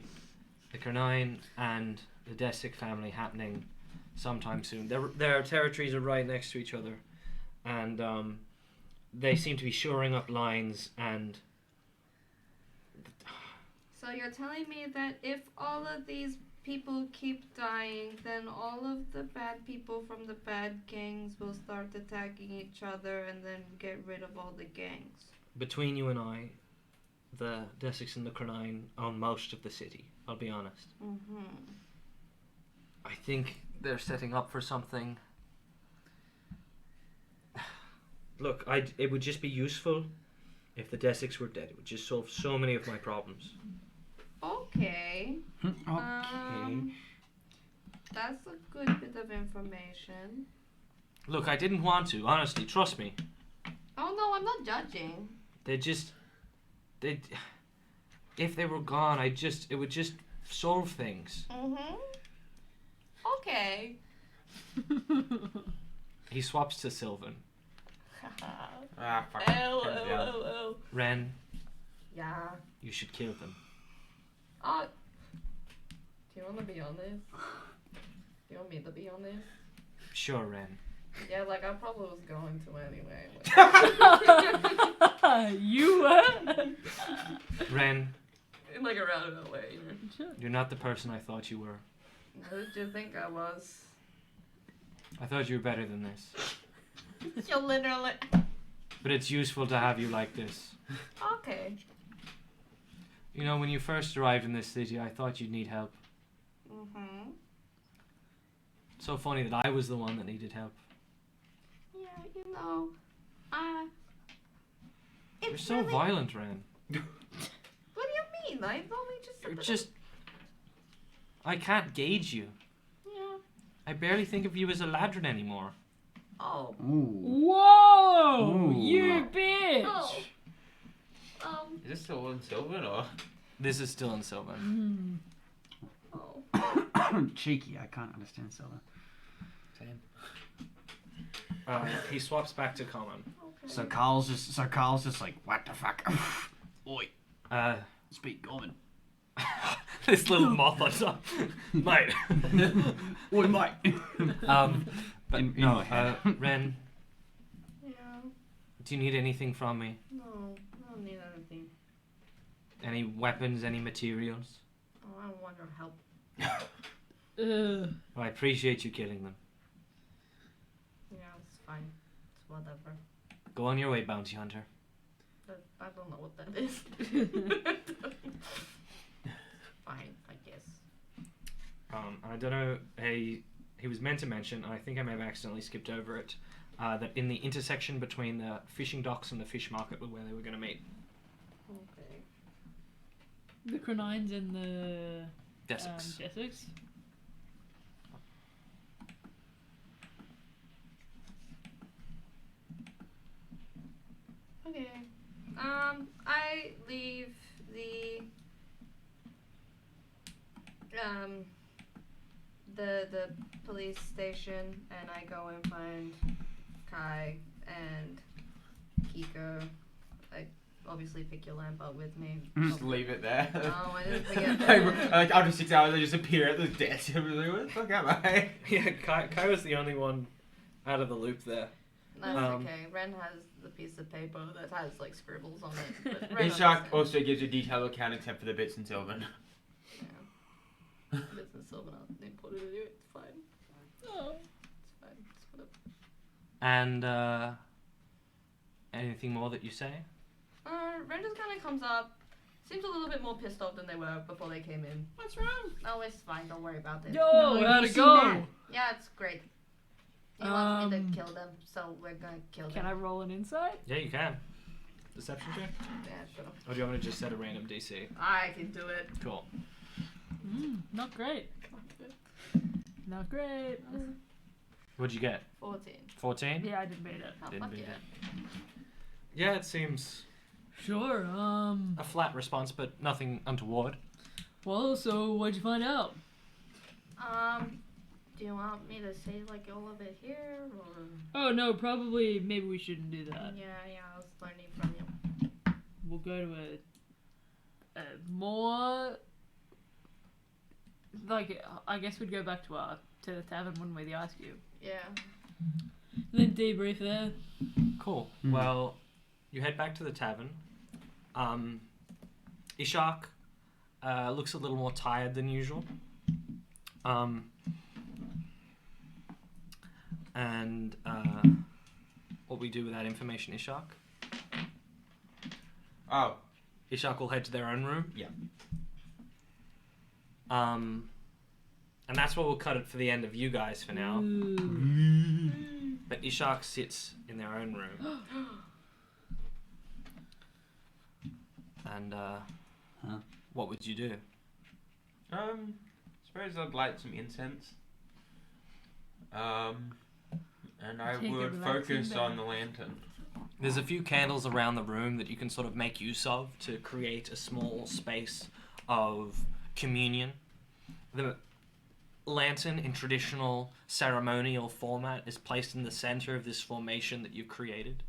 the Cernine and the Desic family happening sometime soon. Their territories are right next to each other, and they seem to be shoring up lines. And So you're telling me that if all of these people keep dying, then all of the bad people from the bad gangs will start attacking each other and then get rid of all the gangs. between you and I, the Desics and the Cernine own most of the city. I'll be honest. Mm-hmm. I think they're setting up for something. Look, it would just be useful if the Desics were dead. It would just solve so many of my problems. Okay. Okay. That's a good bit of information. Look, I didn't want to, honestly, trust me. Oh no, I'm not judging. If they were gone, it would just solve things. Mm-hmm. Okay. He swaps to Sylvan. Ah, fuck. L, Hands L, down. L, L. Ren, Yeah. you should kill them. Do you want to be on this? Do you want me to be on this? Sure, Ren. Yeah, like I probably was going to anyway. You Ren, In like a roundabout way, you know. you're not the person I thought you were. Who did you think I was? I thought you were better than this. You literally. But it's useful to have you like this. Okay. You know, when you first arrived in this city, I thought you'd need help. Mm-hmm. It's so funny that I was the one that needed help. Yeah, you know, You're it's so really, violent, Ren. mean? I only just. You're just. I can't gauge you. Yeah. I barely think of you as a ladron anymore. Oh. Ooh. Whoa! Ooh. You bitch! Oh. Is this still in Sylvan or? This is still in Sylvan. Oh. Cheeky. I can't understand Silver. Same. He swaps back to common. Okay. So Carl's just like, what the fuck? Oi, speak common. This little moth on top. Mate. Oi, mate. But In no, my head. Ren, Yeah. do you need anything from me? No, I don't need anything. Any weapons, any materials? Oh, I don't want your help. Ugh. Well, I appreciate you killing them. Yeah, it's fine. It's whatever. Go on your way, bounty hunter. But I don't know what that is. Fine, I guess. I don't know. He was meant to mention, and I think I may have accidentally skipped over it, that in the intersection between the fishing docks and the fish market were where they were going to meet. Okay. The Cronines and the Dessex. Dessex. Okay. I leave the police station and I go and find Kai and Kiko. I obviously pick your lamp up with me. Just leave it there. No, I didn't forget like, that. after 6 hours, I just appear at the desk. I'm like, where the fuck am I? Yeah, Kai was the only one out of the loop there. That's Um, okay. Ren has the piece of paper that has like scribbles on it. But Ren Ishak understands. also gives a detailed account except for the bits in Sylvan. Yeah. Business silver input it anyway. It's fine. Oh. It's fine. It's whatever. And, anything more that you say? Ren just kind of comes up. Seems a little bit more pissed off than they were before they came in. What's wrong? No, it's fine. Don't worry about it. Yo, No, how'd you it see go? that? Yeah, it's great. He wants me Um, to kill them, so we're gonna kill Can them. I roll an insight? Yeah, you can. Deception check? Yeah, sure. Or do you want me to just set a random DC? I can do it. Cool. Not great. Not great. What'd you get? 14. 14? Yeah, I didn't beat it. Oh, Didn't fuck beat yeah. Yeah, it seems Sure. a flat response, but nothing untoward. Well, so what'd you find out? Do you want me to say like all of it here, or? Oh no, probably maybe we shouldn't do that. Yeah, I was learning from you. We'll go to a more like I guess we'd go back to the tavern, wouldn't we? The ice cube. Yeah. Then debrief there. Cool. Mhm. Well, you head back to the tavern. Ishak looks a little more tired than usual. And what we do with that information, Ishak? Oh, Ishak will head to their own room. Yeah. And that's where we'll cut it for the end of you guys for now. Ooh. But Ishak sits in their own room. And what would you do? suppose I'd light some incense. And I Take a would relaxing focus on bath. the lantern. There's a few candles around the room that you can sort of make use of to create a small space of communion. The lantern in traditional ceremonial format is placed in the center of this formation that you've created.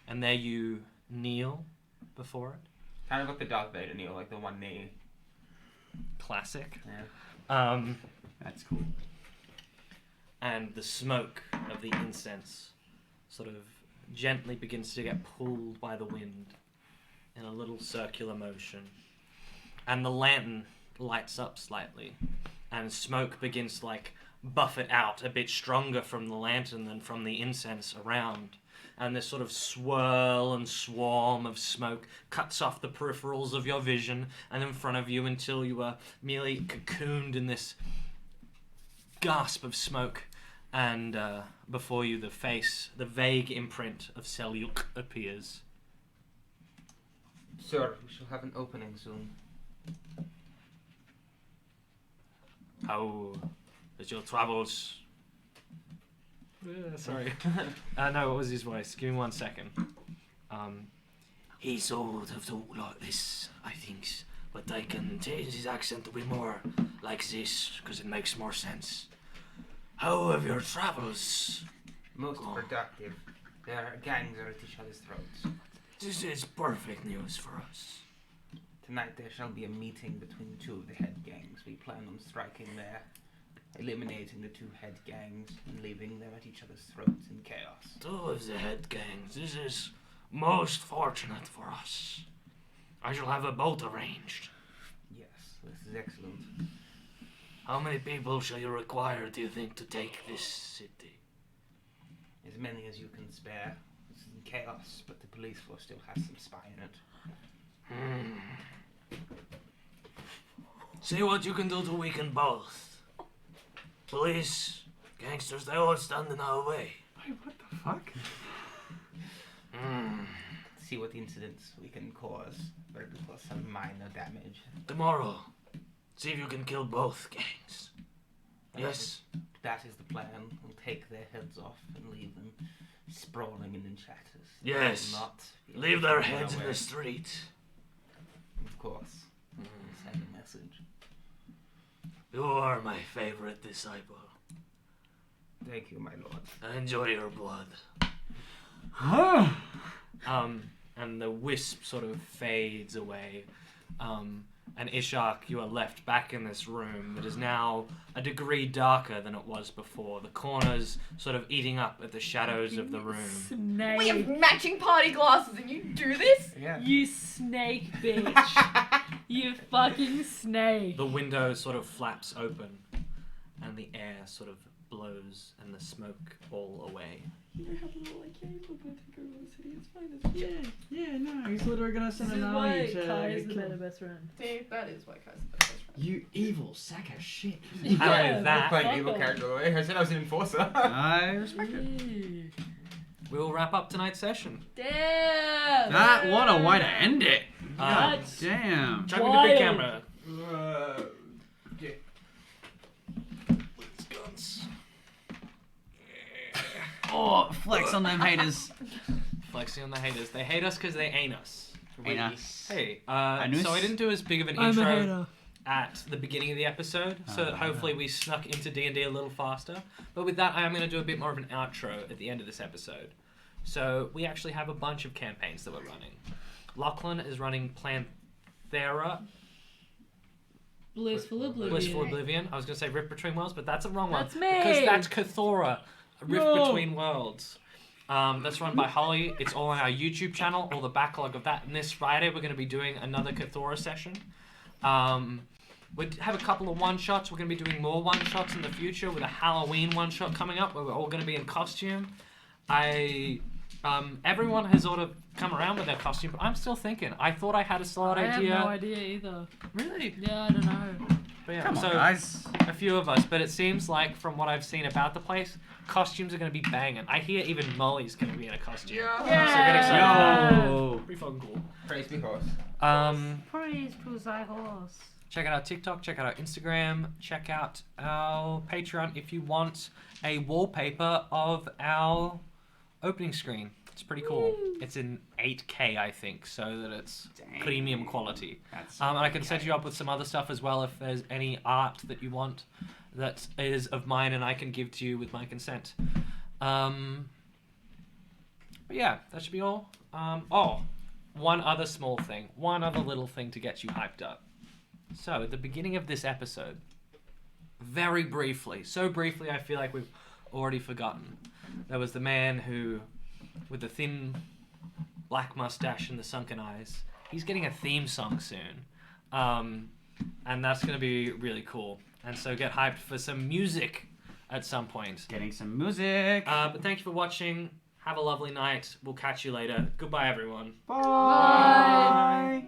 And there you kneel before it. Kind of like the Darth Vader kneel, like the one knee. Classic. Yeah. That's cool. And the smoke of the incense sort of gently begins to get pulled by the wind in a little circular motion. And the lantern lights up slightly, and smoke begins to buff it out a bit stronger from the lantern than from the incense around. And this sort of swirl and swarm of smoke cuts off the peripherals of your vision and in front of you until you are merely cocooned in this gasp of smoke. And before you, the face, the vague imprint of Selyuk appears. Sir, we shall have an opening soon. How is your travels? Sorry. No, what was his voice? Give me 1 second. He sort of talk like this, I think, but I can change his accent to be more like this, because it makes more sense. How have your travels? Most productive. Their gangs are at each other's throats. This is perfect news for us. Tonight there shall be a meeting between two of the head gangs. We plan on striking there, eliminating the two head gangs, and leaving them at each other's throats in chaos. Two of the head gangs. This is most fortunate for us. I shall have a boat arranged. Yes, this is excellent. How many people shall you require, do you think, to take this city? As many as you can spare. This is in chaos, but the police force still has some spy in it. See what you can do to weaken both. Police, gangsters, they all stand in our way. Wait, what the fuck? See what incidents we can cause. Or cause some minor damage. Tomorrow, see if you can kill both gangs. Yes? That is the plan. We'll take their heads off and leave them sprawling in shatters. Yes. Not Leave their heads in the street. Of course. Send a message. You are my favorite disciple. Thank you, my lord. Enjoy your blood. And the wisp sort of fades away. And Ishak, you are left back in this room that is now a degree darker than it was before. The corners sort of eating up at the shadows of the room. Snake. We have matching party glasses and you do this? Yeah. You snake bitch. You fucking snake. The window sort of flaps open, and the air sort of blows, and the smoke all away. Yeah, no, he's literally gonna send This an is army why to Kai is the kill- better best friend. See, that is why Kai's the best friend. You evil sack of shit. And with that, Playing fuck evil off. character away. I said I was an enforcer. I respect it. Ew. we will wrap up tonight's session. Damn. That, what a way to end it. God What? damn. Chuck me the big Wild. camera. Guns. Oh, flex on them haters. Flexing on the haters. They hate us because they ain't us. Ain't us. Hey, Anus? so I didn't do as big of an I'm a intro hater. at the beginning of the episode, so that hopefully we snuck into D&D a little faster. But with that, I am going to do a bit more of an outro at the end of this episode. So we actually have a bunch of campaigns that we're running. Lachlan is running Planthera, Blissful Oblivion. Blissful Oblivion. I was going to say Rift Between Worlds, but that's a wrong one. That's me. Because that's Cathora, Rift No. Between Worlds. That's run by Holly. It's all on our YouTube channel, all the backlog of that. And this Friday, we're going to be doing another Cathora session. We have a couple of one-shots. We're going to be doing more one-shots in the future with a Halloween one-shot coming up where we're all going to be in costume. Everyone has sort of come around with their costume, but I'm still thinking. I thought I had a solid I idea. have no idea either. Really? Yeah, I don't know. But yeah, Come on, so guys. a few of us, but it seems like from what I've seen about the place, costumes are going to be banging. I hear even Molly's going to be in a costume. Yeah. So get excited. Yo. Pretty fucking cool. Praise be horse. Praise to thy horse. Check out our TikTok, check out our Instagram, check out our Patreon if you want a wallpaper of our opening screen. It's pretty cool. It's in 8K, I think, so that it's Dang. premium quality. That's And I can set you up with some other stuff as well if there's any art that you want that is of mine and I can give to you with my consent. But yeah, that should be all. One other small thing. One other little thing to get you hyped up. So, at the beginning of this episode, very briefly, so briefly I feel like we've already forgotten, there was the man who, with the thin black mustache and the sunken eyes, he's getting a theme song soon. And that's going to be really cool. And so get hyped for some music at some point. Getting some music. But thank you for watching. Have a lovely night. We'll catch you later. Goodbye, everyone. Bye.